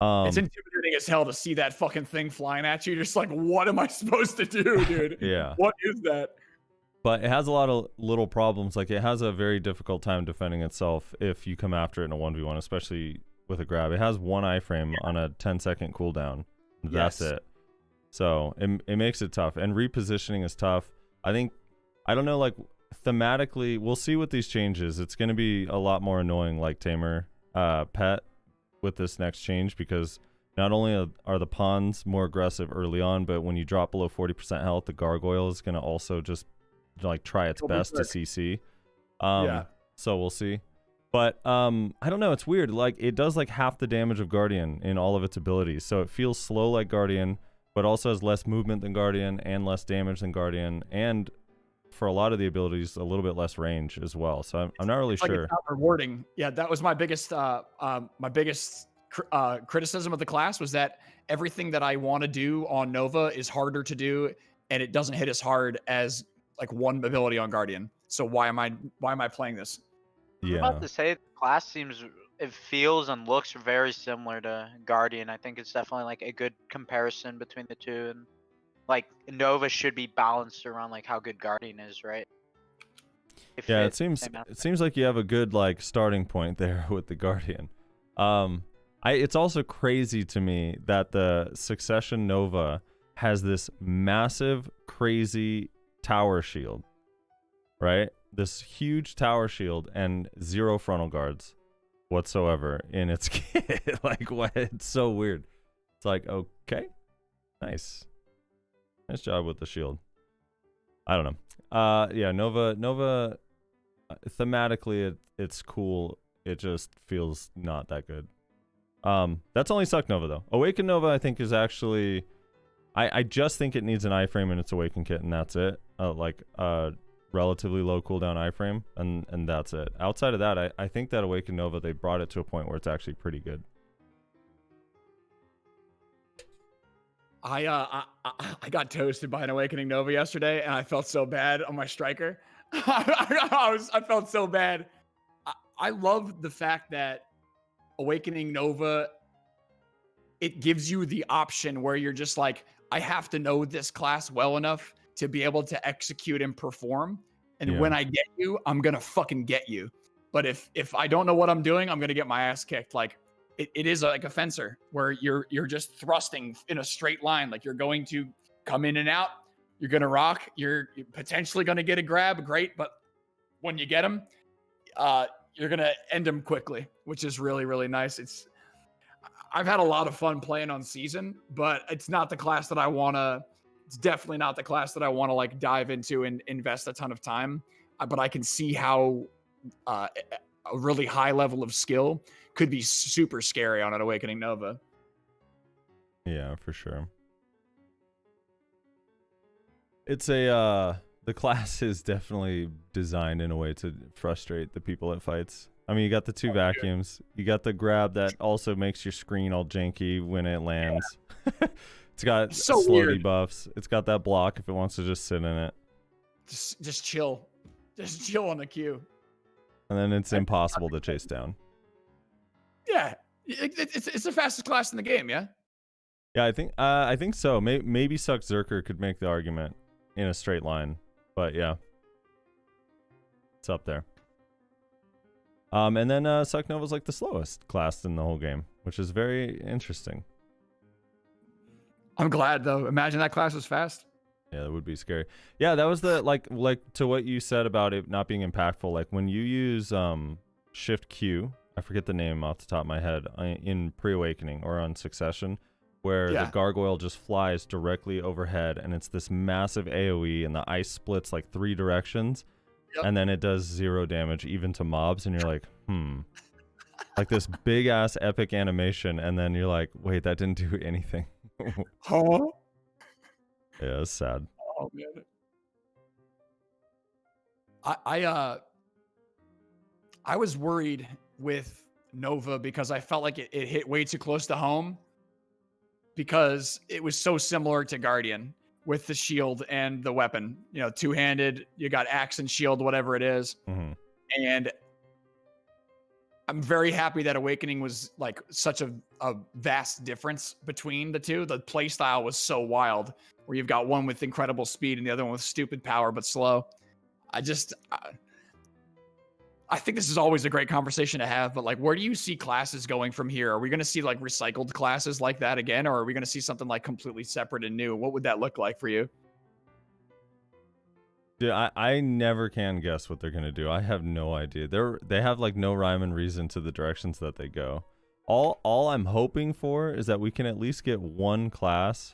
It's intimidating as hell to see that fucking thing flying at you. You're just like, what am I supposed to do, dude? Yeah. What is that? But it has a lot of little problems. Like it has a very difficult time defending itself if you come after it in a 1v1, especially with a grab. It has one iframe on a 10-second cooldown. That's Yes. it. So it makes it tough. And repositioning is tough. I don't know, like thematically, we'll see with these changes. It's going to be a lot more annoying like Tamer Pet with this next change, because not only are the pawns more aggressive early on, but when you drop below 40% health, the gargoyle is going to also just like try its It'll be best to quick. CC. Yeah. So we'll see. But I don't know, it's weird. Like it does like half the damage of Guardian in all of its abilities. So it feels slow like Guardian, but also has less movement than Guardian and less damage than Guardian, and for a lot of the abilities a little bit less range as well. So I'm not really It's like sure. it's not rewarding. Yeah, that was my biggest criticism of the class, was that everything that I want to do on Nova is harder to do, and it doesn't hit as hard as like one ability on Guardian. So why am I playing this? I'm Yeah. about to say the class it feels and looks very similar to Guardian. I think it's definitely like a good comparison between the two, and like Nova should be balanced around like how good Guardian is, right? Yeah, it seems like you have a good like starting point there with the Guardian. It's also crazy to me that the Succession Nova has this massive, crazy tower shield, right? This huge tower shield and 0 frontal guards whatsoever in its kit. Like, what? It's so weird. It's like, okay, nice job with the shield. I don't know. Yeah, Nova. Thematically, it's cool. It just feels not that good. That's only Suck Nova though. Awaken Nova, I think, is actually. I just think it needs an iframe in its Awaken kit, and that's it. Like relatively low cooldown iframe, and that's it. Outside of that, I think that Awaken Nova, they brought it to a point where it's actually pretty good. I got toasted by an Awakening Nova yesterday, and I felt so bad on my striker. I felt so bad. I love the fact that Awakening Nova, it gives you the option where you're just like, I have to know this class well enough to be able to execute and perform. And Yeah. when I get you, I'm gonna fucking get you. But if I don't know what I'm doing, I'm gonna get my ass kicked. Like it is like a fencer where you're just thrusting in a straight line. Like you're going to come in and out. You're gonna rock. You're potentially gonna get a grab. Great, but when you get them, you're gonna end them quickly, which is really, really nice. I've had a lot of fun playing on Season, but it's not the class that I wanna. It's definitely not the class that I want to like dive into and invest a ton of time. but I can see how a really high level of skill could be super scary on an Awakening Nova. Yeah, for sure. It's a the class is definitely designed in a way to frustrate the people it fights. I mean, you got the two vacuums. You got the grab that also makes your screen all janky when it lands. Yeah. It's got so slow weird. debuffs. It's got that block if it wants to just sit in it. Just chill. Just chill on the queue. And then it's impossible to chase down. Yeah, it's the fastest class in the game. Yeah. Yeah, I think so. Maybe Suck Zerker could make the argument in a straight line, but yeah, it's up there. And then Suck Nova's like the slowest class in the whole game, which is very interesting. I'm glad though. Imagine that class was fast. Yeah, that would be scary. Yeah, that was the like to what you said about it not being impactful. Like when you use Shift Q, I forget the name off the top of my head, in Pre-Awakening or on Succession, where the gargoyle just flies directly overhead, and it's this massive AoE, and the ice splits like 3 directions, and then it does 0 damage even to mobs, and you're like, like this big ass epic animation, and then you're like, wait, that didn't do anything. Huh? Yeah, it's sad. Oh man. I was worried with Nova because I felt like it hit way too close to home, because it was so similar to Guardian with the shield and the weapon. You know, two-handed, you got axe and shield, whatever it is. Mm-hmm. And I'm very happy that Awakening was like such a vast difference between the two. The play style was so wild, where you've got one with incredible speed and the other one with stupid power but slow. I think this is always a great conversation to have, but like, where do you see classes going from here? Are we going to see like recycled classes like that again, or are we going to see something like completely separate and new? What would that look like for you? Dude, I never can guess what they're gonna do. I have no idea. They have like no rhyme and reason to the directions that they go. All I'm hoping for is that we can at least get one class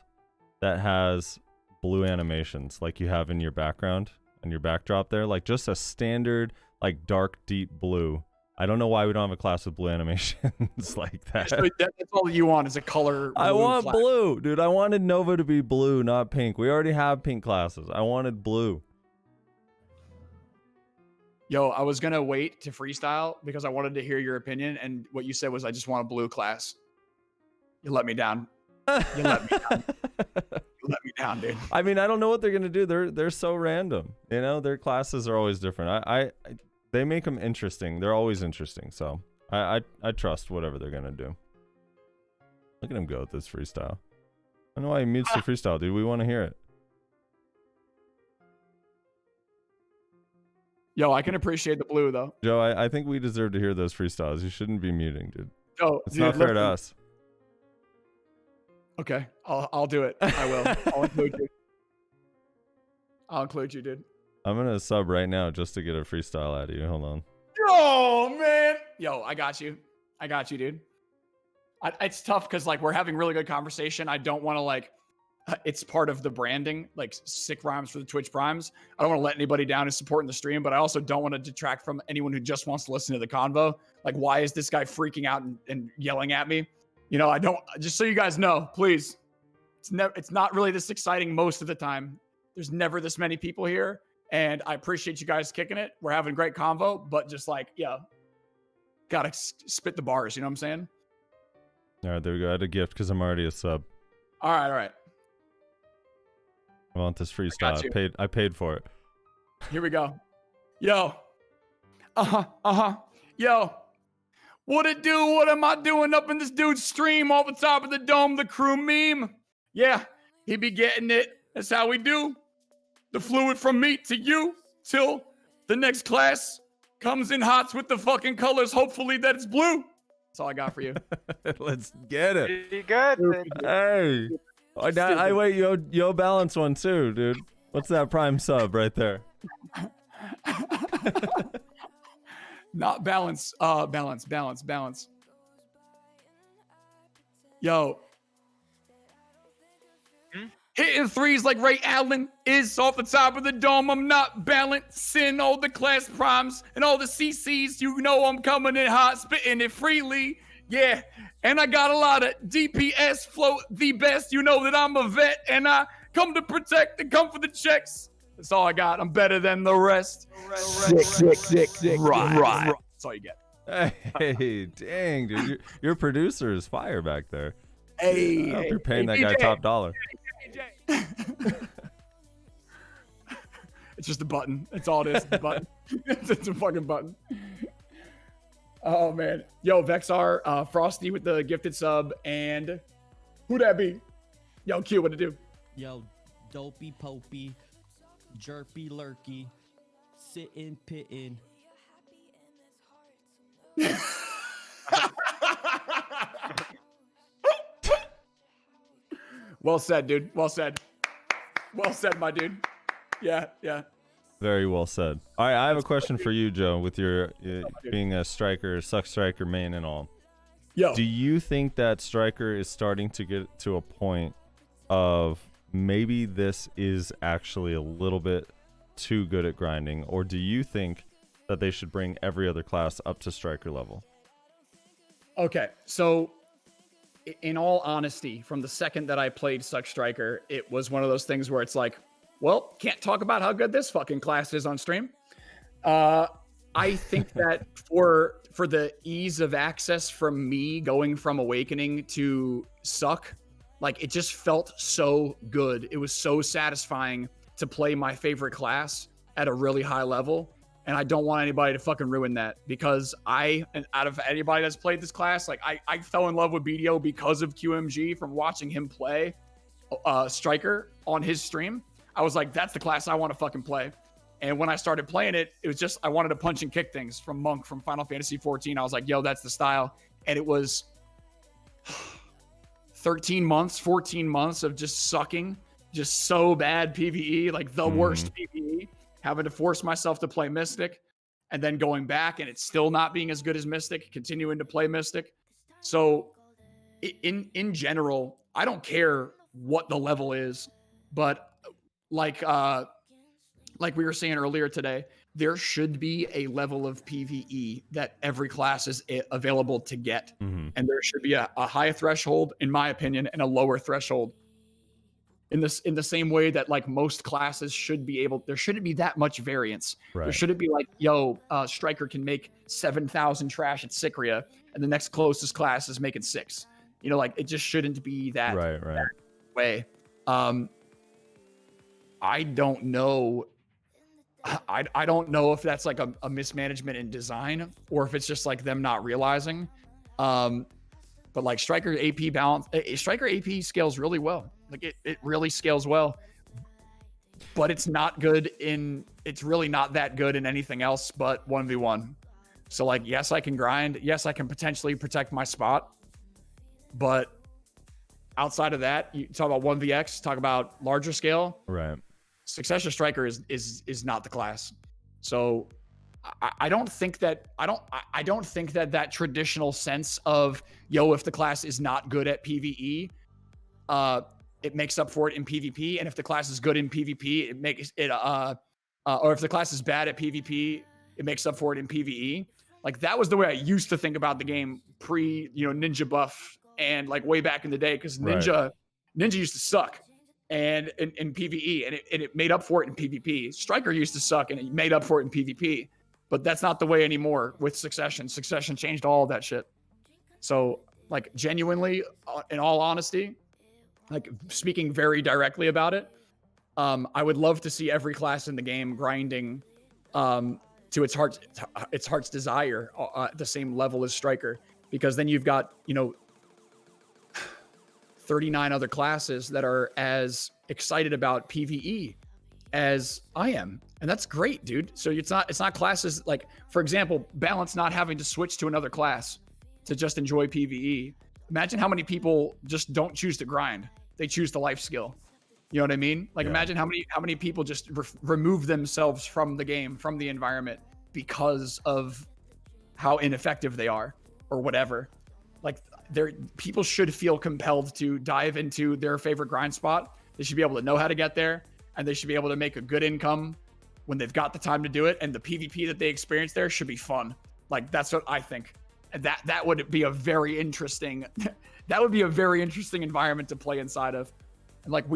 that has blue animations like you have in your background and your backdrop there, like just a standard like dark deep blue. I don't know why we don't have a class with blue animations like that. So that's all you want is a color. I want class. blue, dude. I wanted Nova to be blue, not pink. We already have pink classes. I wanted blue. Yo, I was gonna wait to freestyle because I wanted to hear your opinion, and what you said was, I just want a blue class. You let me down. You let me down. You let me down, dude. I mean, I don't know what they're gonna do. They're so random. You know, their classes are always different. They make them interesting. They're always interesting. So I trust whatever they're gonna do. Look at him go with this freestyle. I don't know why he mutes the freestyle, dude. We want to hear it. Yo, I can appreciate the blue though. Joe, I think we deserve to hear those freestyles. You shouldn't be muting, dude. Yo, It's not fair to us. Okay, I'll do it. I will. I'll include you. I'll include you, dude. I'm gonna sub right now just to get a freestyle out of you. Hold on. Oh man. Yo, I got you. I got you, dude. It's tough because like we're having really good conversation. I don't want to like. It's part of the branding, like sick rhymes for the Twitch Primes. I don't want to let anybody down who's supporting the stream, but I also don't want to detract from anyone who just wants to listen to the convo. Like, why is this guy freaking out and yelling at me? You know, I don't, just so you guys know, please. It's not really this exciting most of the time. There's never this many people here. And I appreciate you guys kicking it. We're having great convo, but just like, yeah, gotta spit the bars. You know what I'm saying? All right, there we go. I had a gift because I'm already a sub. All right. I want this freestyle. I paid for it. Here we go. Yo. Yo. What it do? What am I doing up in this dude's stream off the top of the dome? The crew meme. Yeah, he be getting it. That's how we do. The fluid from me to you till the next class comes in hots with the fucking colors. Hopefully that it's blue. That's all I got for you. Let's get it. Pretty good. Hey. I wait, yo balance one too, dude. What's that prime sub right there? Not balance. Balance. Yo. Hitting threes like Ray Allen is off the top of the dome. I'm not balancing all the class primes and all the CCs. You know I'm coming in hot, spitting it freely. Yeah, and I got a lot of DPS, float the best. You know that I'm a vet, and I come to protect and come for the checks. That's all I got. I'm better than the rest. Sick. Right. That's all you get. Hey, dang, dude. Your producer is fire back there. Hey, I hope you're paying that guy DJ. top dollar. It's just a button. That's all it is. The button. It's a fucking button. Oh man. Yo, Vexar, Frosty with the gifted sub, and who that be? Yo, Q, what to do? Yo, dopey popey, jerpy lurky, sittin' pittin'. Well said, dude. Well said. Well said, my dude. Yeah. Very well said. All right, I have a question for you, Joe, with your being a striker, suck striker main and all. Yo. Do you think that striker is starting to get to a point of maybe this is actually a little bit too good at grinding, or do you think that they should bring every other class up to striker level? Okay, so in all honesty, from the second that I played Suck Striker, it was one of those things where it's like, well, can't talk about how good this fucking class is on stream. I think that for the ease of access from me going from Awakening to Suck, like it just felt so good. It was so satisfying to play my favorite class at a really high level. And I don't want anybody to fucking ruin that, because out of anybody that's played this class, like I fell in love with BDO because of QMG from watching him play Striker on his stream. I was like, that's the class I want to fucking play. And when I started playing it, it was just, I wanted to punch and kick things from Monk from Final Fantasy 14. I was like, yo, that's the style. And it was 14 months of just sucking, just so bad PvE, like the worst PvE, having to force myself to play Mystic and then going back and it's still not being as good as Mystic, continuing to play Mystic. So in general, I don't care what the level is, but like we were saying earlier today, there should be a level of PvE that every class is available to get. And there should be a high threshold, in my opinion, and a lower threshold. In the same way that like most classes should be able, there shouldn't be that much variance. Right. There shouldn't be like, yo, Striker can make 7,000 trash at Sycria, and the next closest class is making 6. You know, like it just shouldn't be that, that way. I don't know. I don't know if that's like a mismanagement in design or if it's just like them not realizing. But like Striker AP balance, Striker AP scales really well. Like it really scales well, but it's not good it's really not that good in anything else but 1v1. So like, yes, I can grind. Yes, I can potentially protect my spot. But outside of that, you talk about 1vx, talk about larger scale. Right. Successor Striker is not the class. So I don't think that that traditional sense of, yo, if the class is not good at PvE, it makes up for it in PvP, and if the class is good in PvP, it makes it or if the class is bad at PvP, it makes up for it in PvE. Like that was the way I used to think about the game pre, Ninja buff and like way back in the day, because Ninja used to suck and in PvE, and it made up for it in PvP. Striker used to suck and it made up for it in PvP, but that's not the way anymore with Succession. Succession changed all of that shit. So like genuinely, in all honesty, like speaking very directly about it, I would love to see every class in the game grinding to its heart's desire at the same level as Striker, because then you've got 39 other classes that are as excited about PvE as I am, and that's great, dude. So it's not classes like, for example, Balance not having to switch to another class to just enjoy PvE. Imagine how many people just don't choose to grind. They choose the life skill. You know what I mean? Like imagine how many people just remove themselves from the game, from the environment, because of how ineffective they are or whatever. Like people should feel compelled to dive into their favorite grind spot They should be able to know how to get there, and they should be able to make a good income when they've got the time to do it. And the PvP that they experience there should be fun. Like, that's what I think. And that would be a very interesting that would be a very interesting environment to play inside of. And like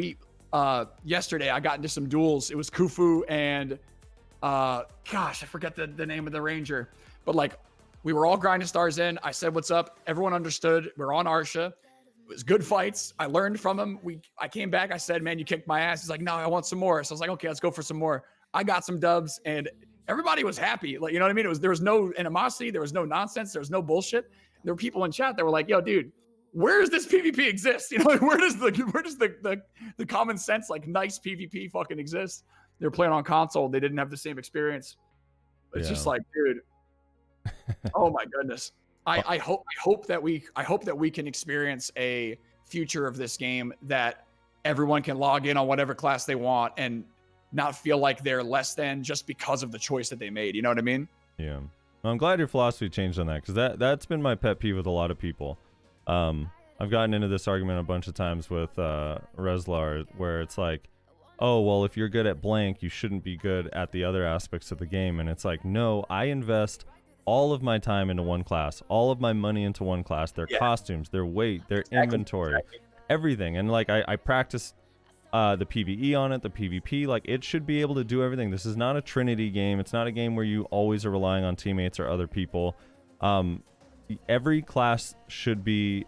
yesterday I got into some duels. It was Khufu and gosh, I forget the name of the ranger, but like we were all grinding stars in. I said what's up, everyone understood. We're on Arsha. It was good fights. I learned from him. I came back, I said, man, you kicked my ass. He's like, no, I want some more. So I was like, okay, let's go for some more. I got some dubs and everybody was happy. Like, you know what I mean? There was no animosity, there was no nonsense, there was no bullshit. There were people in chat that were like, yo, dude, where does this PvP exist? You know, where does the common sense, like, nice PvP fucking exist? They were playing on console, they didn't have the same experience. It's just like, dude, oh my goodness. I hope that we can experience a future of this game that everyone can log in on whatever class they want and not feel like they're less than just because of the choice that they made. You know what I mean? Yeah. Well, I'm glad your philosophy changed on that, because that's been my pet peeve with a lot of people. I've gotten into this argument a bunch of times with Reslar, where it's like, oh, well, if you're good at blank, you shouldn't be good at the other aspects of the game. And it's like, no, I invest all of my time into one class, all of my money into one class, their costumes, their weight, their inventory, everything. And like I practice the PvE on it, the PvP, like it should be able to do everything. This is not a Trinity game. It's not a game where you always are relying on teammates or other people. Every class should be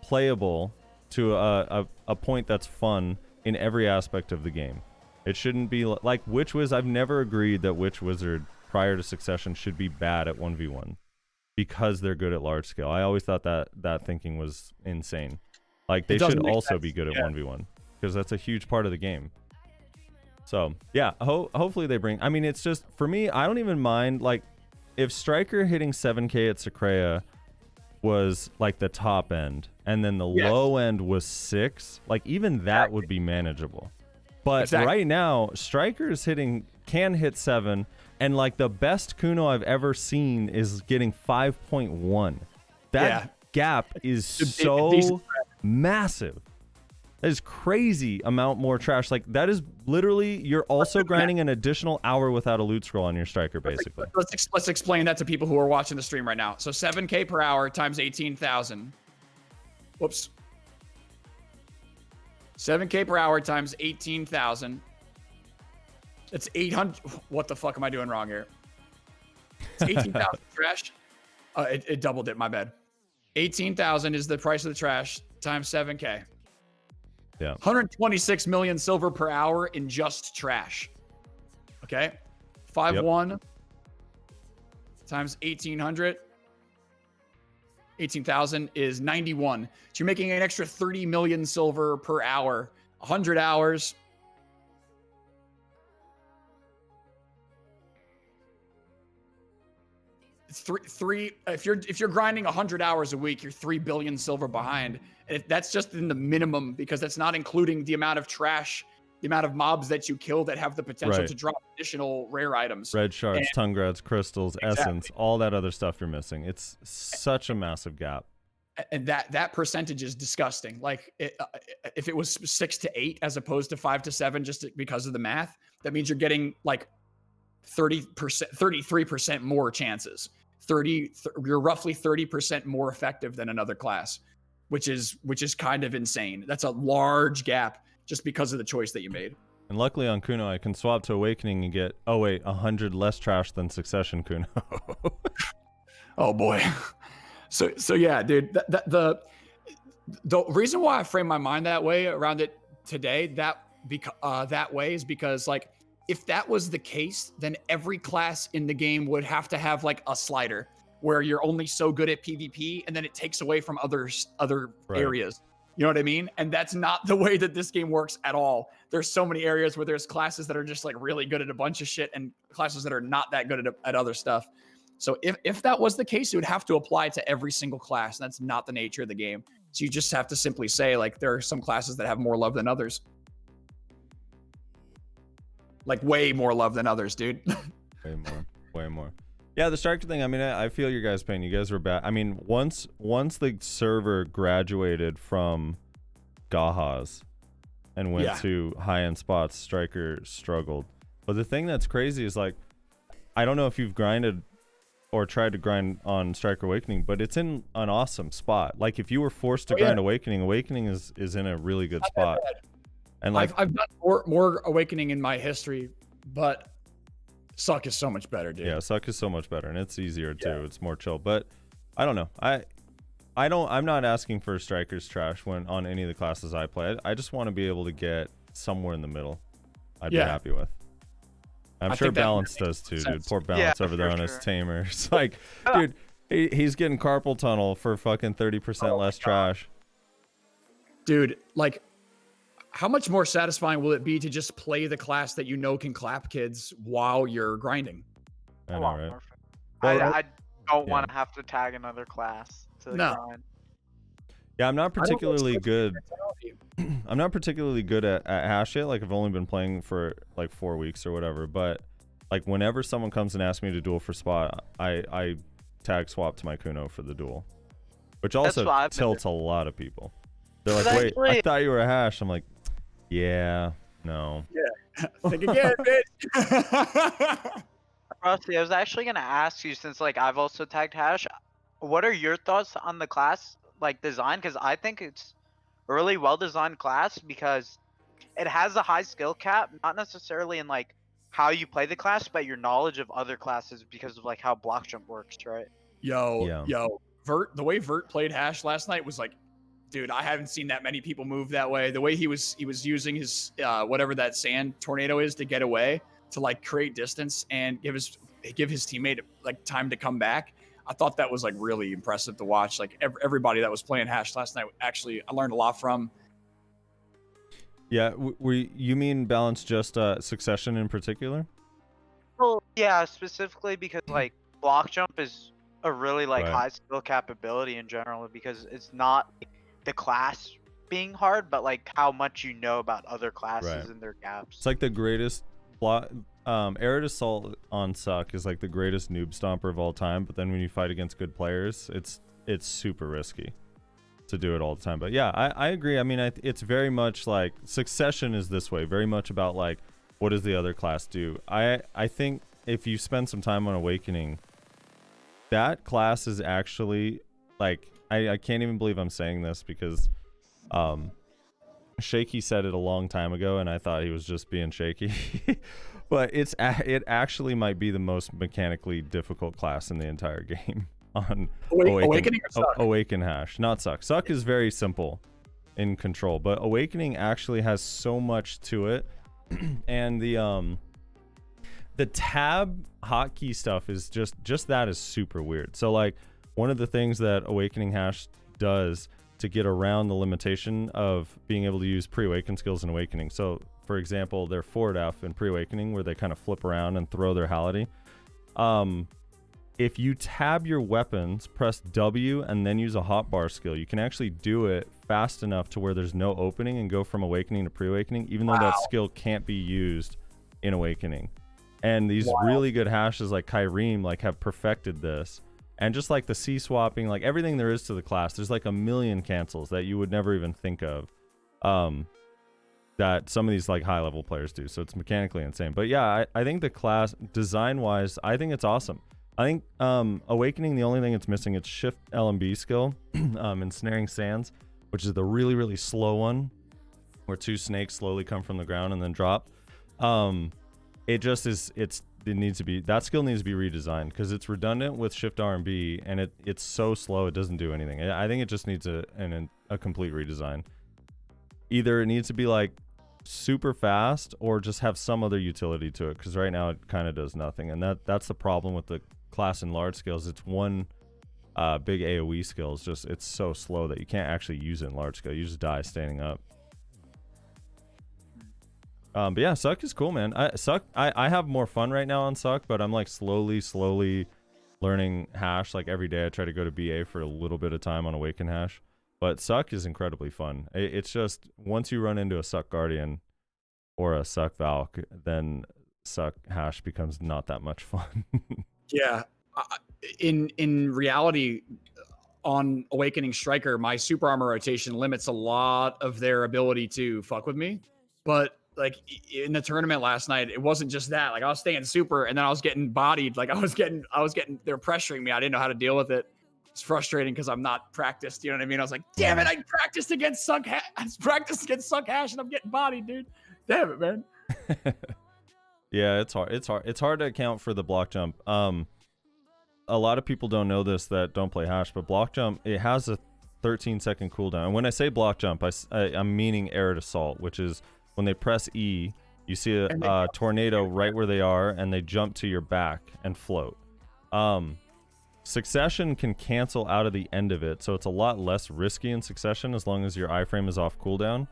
playable to a point that's fun in every aspect of the game. It shouldn't be like Witch Wiz. I've never agreed that Witch Wizard prior to Succession should be bad at 1v1 because they're good at large scale. I always thought that thinking was insane. Like they should also be good at 1v1 because that's a huge part of the game. So yeah, hopefully they bring, I mean, it's just, for me, I don't even mind, like, if Striker hitting 7K at Secrea was like the top end and then the low end was 6, like even that would be manageable. But right now, Striker's can hit 7, and like the best Kuno I've ever seen is getting 5.1. That gap is so massive. That is crazy amount more trash. Like that is literally, you're also grinding an additional hour without a loot scroll on your Striker, basically. Let's explain that to people who are watching the stream right now. So 7K per hour times 18,000. Whoops. 7K per hour times 18,000. It's 800. What the fuck am I doing wrong here? It's 18,000 trash. It doubled it. My bad. 18,000 is the price of the trash times 7K. Yeah. 126 million silver per hour in just trash. Okay. 5-1 times 1,800. 18,000 is 91. So you're making an extra 30 million silver per hour. 100 hours. It's three. If you're grinding 100 hours a week, you're 3 billion silver behind. And that's just in the minimum, because that's not including the amount of trash, the amount of mobs that you kill that have the potential to drop additional rare items. Red shards, tongue grads, crystals, essence, all that other stuff you're missing. It's such a massive gap. And that percentage is disgusting. Like if it was 6 to 8 as opposed to 5 to 7, just because of the math, that means you're getting like 30%, 33% more chances. You're roughly 30% more effective than another class, which is kind of insane. That's a large gap just because of the choice that you made. And luckily on Kuno, I can swap to Awakening and get 100 less trash than Succession Kuno. Oh boy. So yeah, dude. The reason why I frame my mind that way around it today, that way, is because, like, if that was the case, then every class in the game would have to have like a slider where you're only so good at PvP and then it takes away from other areas. You know what I mean? And that's not the way that this game works at all. There's so many areas where there's classes that are just like really good at a bunch of shit and classes that are not that good at other stuff. So if that was the case, it would have to apply to every single class. And that's not the nature of the game. So you just have to simply say, like, there are some classes that have more love than others. Like way more love than others, dude. way more. Yeah, the Striker thing, I mean, I feel your guys' pain. You guys were bad. I mean, once the server graduated from Gahaz and went Yeah. to high-end spots, Striker struggled. But the thing that's crazy is like, I don't know if you've grinded or tried to grind on Striker Awakening, but it's in an awesome spot. Like if you were forced to grind Awakening, Awakening is in a really good spot. And like I've done more Awakening in my history, but Suck is so much better, dude. yeah, Suck is so much better, and it's easier too. It's more chill. But I don't know. I'm not asking for Striker's trash when on any of the classes I play. I just want to be able to get somewhere in the middle. I'd be happy with. I'm sure think that Balance makes does too, dude. sense. Poor Balance over there for on his sure. tamer. It's like, dude, he's getting carpal tunnel for fucking 30% less trash. Dude, like, how much more satisfying will it be to just play the class that you know can clap kids while you're grinding? I A know, lot right? more fun. Well, I don't want to have to tag another class to the No. grind. Yeah, I'm not I don't know particularly if good. mentality. I'm not particularly good at hash yet. Like I've only been playing for like 4 weeks or whatever. But like whenever someone comes and asks me to duel for spot, I tag swap to my Kuno for the duel, which also what I've been tilts a lot of people. They're like, But wait, I actually- thought you were a hash. I'm like, yeah, no. Think again, bitch. Rusty, I was actually gonna ask you since like I've also tagged hash. What are your thoughts on the class like design? Because I think it's a really well designed class because it has a high skill cap, not necessarily in like how you play the class, but your knowledge of other classes because of like how block jump works, right? Yo, Vert, the way Vert played hash last night was like, dude, I haven't seen that many people move that way. The way he was using his whatever that sand tornado is to get away, to like create distance and give his teammate like time to come back. I thought that was like really impressive to watch. Like everybody that was playing hash last night, actually, I learned a lot from. Yeah, you mean Balance just Succession in particular? Well, yeah, specifically because like block jump is a really like Right. high skill capability in general because it's not the class being hard, but like how much you know about other classes Right. and their gaps. It's like the greatest block. Arid Assault on Suck is like the greatest noob stomper of all time. But then when you fight against good players, it's super risky to do it all the time. But yeah, I agree. I mean, it's very much like Succession is this way, very much about like what does the other class do. I think if you spend some time on Awakening, that class is actually like I can't even believe I'm saying this because Shaky said it a long time ago and I thought he was just being shaky. But it actually might be the most mechanically difficult class in the entire game on Awakening or Suck? Awaken hash, not Suck. Suck is very simple in control, but Awakening actually has so much to it. And the tab hotkey stuff is just that is super weird. So like one of the things that Awakening hash does to get around the limitation of being able to use pre-awaken skills in Awakening. So for example, their forward F in pre-awakening where they kind of flip around and throw their Hality. If you tab your weapons, press W and then use a hotbar skill, you can actually do it fast enough to where there's no opening and go from Awakening to pre-awakening, even though that skill can't be used in Awakening. And these really good hashes like Kyrene like have perfected this. And just like the C swapping, like everything there is to the class, there's like a million cancels that you would never even think of. That some of these like high level players do. So it's mechanically insane. But yeah, I think the class design wise, I think it's awesome. I think Awakening, the only thing it's missing, it's shift LMB skill, ensnaring sands, which is the really, really slow one where two snakes slowly come from the ground and then drop. It just is, it needs to be, that skill needs to be redesigned because it's redundant with shift RMB and it's so slow it doesn't do anything. I think it just needs a complete redesign. Either it needs to be like super fast or just have some other utility to it because right now it kind of does nothing, and that's the problem with the class in large scales. It's one big AoE skill. It's so slow that you can't actually use it in large scale. You just die standing up. But yeah, Suck is cool, man. I have more fun right now on Suck, but I'm like slowly learning hash. Like every day I try to go to BA for a little bit of time on Awaken hash. But Suck is incredibly fun. It's just once you run into a Suck Guardian or a Suck Valk, then Suck hash becomes not that much fun. Yeah. In reality, on Awakening Striker, my super armor rotation limits a lot of their ability to fuck with me. But like in the tournament last night, it wasn't just that. Like I was staying super, and then I was getting bodied. Like I was getting, they're pressuring me. I didn't know how to deal with it. It's frustrating because I'm not practiced. You know what I mean? I was like, damn it, I practiced against Suck Hash, and I'm getting bodied, dude. Damn it, man. Yeah, it's hard. It's hard to account for the block jump. A lot of people don't know this that don't play Hash, but block jump, it has a 13-second cooldown. And when I say block jump, I'm meaning air assault, which is when they press E, you see a tornado right where they are, and they jump to your back and float. Succession can cancel out of the end of it, so it's a lot less risky in Succession as long as your iframe is off cooldown.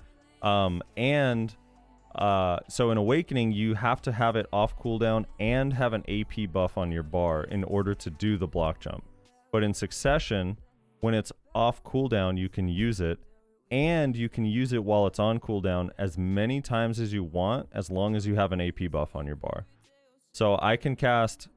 So in Awakening, you have to have it off cooldown and have an AP buff on your bar in order to do the block jump. But in Succession, when it's off cooldown, you can use it, and you can use it while it's on cooldown as many times as you want, as long as you have an AP buff on your bar. So I can cast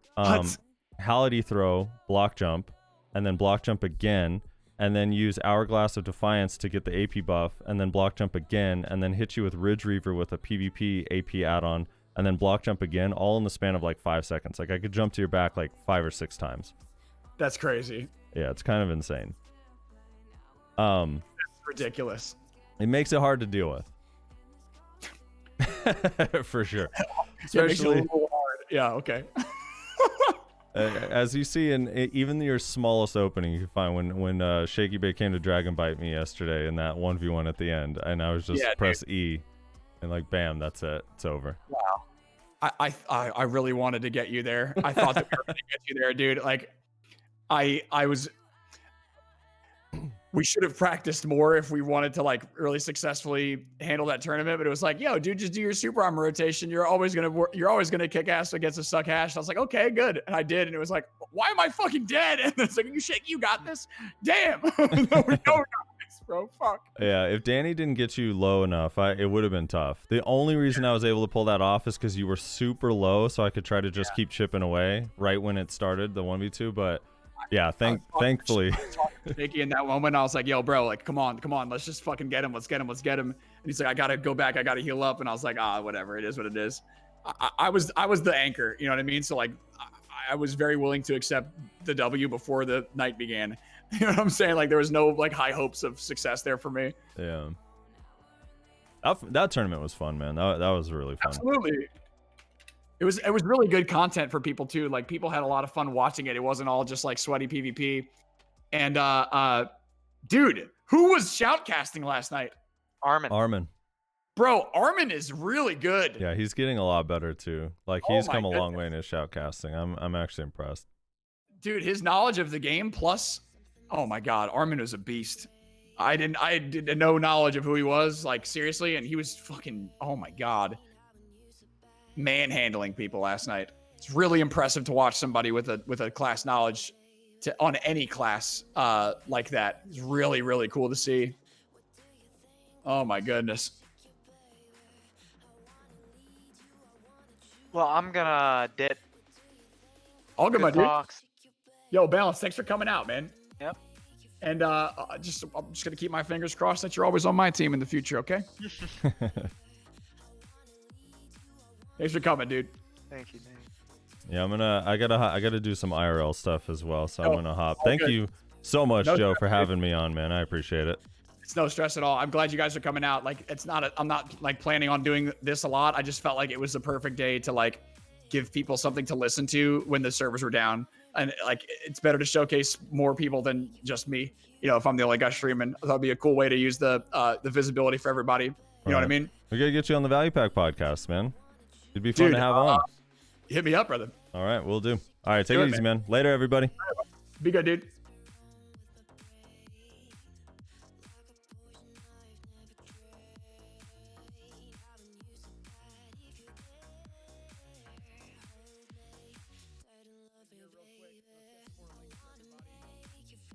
Hality Throw, block jump, and then block jump again, and then use Hourglass of Defiance to get the AP buff, and then block jump again, and then hit you with Ridge Reaver with a PvP AP add-on, and then block jump again, all in the span of like 5 seconds. Like I could jump to your back like 5 or 6 times. That's crazy. Yeah, it's kind of insane. That's ridiculous. It makes it hard to deal with. For sure. Especially a little hard. Yeah, okay. As you see in even your smallest opening, you can find when Shaky Bay came to Dragon Bite me yesterday in that 1v1 at the end, and I was just press E, and like bam, that's it, it's over. Wow. I really wanted to get you there. I thought that we were gonna get you there, dude. Like I was. We should have practiced more if we wanted to like really successfully handle that tournament. But it was like, yo, dude, just do your super armor rotation. You're always gonna kick ass against a Suck Hash. And I was like, okay, good, and I did, and it was like, why am I fucking dead? And it's like, you got this. Damn. No, we got this, bro. Fuck. Yeah, if Danny didn't get you low enough, it would have been tough. The only reason I was able to pull that off is because you were super low, so I could try to just keep chipping away right when it started the 1v2. But yeah, thankfully. Shaky in that moment, I was like, yo, bro, like, come on, let's just fucking get him. Let's get him. And he's like, I gotta go back, I gotta heal up. And I was like, whatever, it is what it is. I was the anchor, you know what I mean? So like I was very willing to accept the W before the night began. You know what I'm saying? Like there was no like high hopes of success there for me. Yeah. That tournament was fun, man. That was really fun. Absolutely. It was really good content for people too. Like people had a lot of fun watching it. It wasn't all just like sweaty PvP. And dude, who was shoutcasting last night? Armin. Bro, Armin is really good. Yeah, he's getting a lot better too. Like he's come a long way in his shoutcasting. I'm actually impressed. Dude, his knowledge of the game plus, oh my god, Armin was a beast. I did no knowledge of who he was, like seriously, and he was fucking, oh my god, manhandling people last night. It's really impressive to watch somebody with a class knowledge on any class like that. It's really, really cool to see. Oh my goodness. Well, I'm gonna dip. All good, my dude. Talks. Yo, Balance, thanks for coming out, man. Yep. And I'm just gonna keep my fingers crossed that you're always on my team in the future, okay? Thanks for coming, dude. Thank you, Nate. Yeah, I gotta do some IRL stuff as well, so I'm gonna hop. Thank good. you so much, No Joe, stress, for dude. having me on, man. I appreciate it. It's no stress at all. I'm glad you guys are coming out. Like, I'm not like planning on doing this a lot. I just felt like it was the perfect day to like give people something to listen to when the servers were down. And like, it's better to showcase more people than just me. You know, if I'm the only guy streaming, that'd be a cool way to use the visibility for everybody. You know what I mean? We gotta get you on the Value Pack podcast, man. It'd be fun Dude, to have on. Hit me up, brother. All right, we'll do. All right, take Do it it, easy, man. Later, everybody. Be good, dude.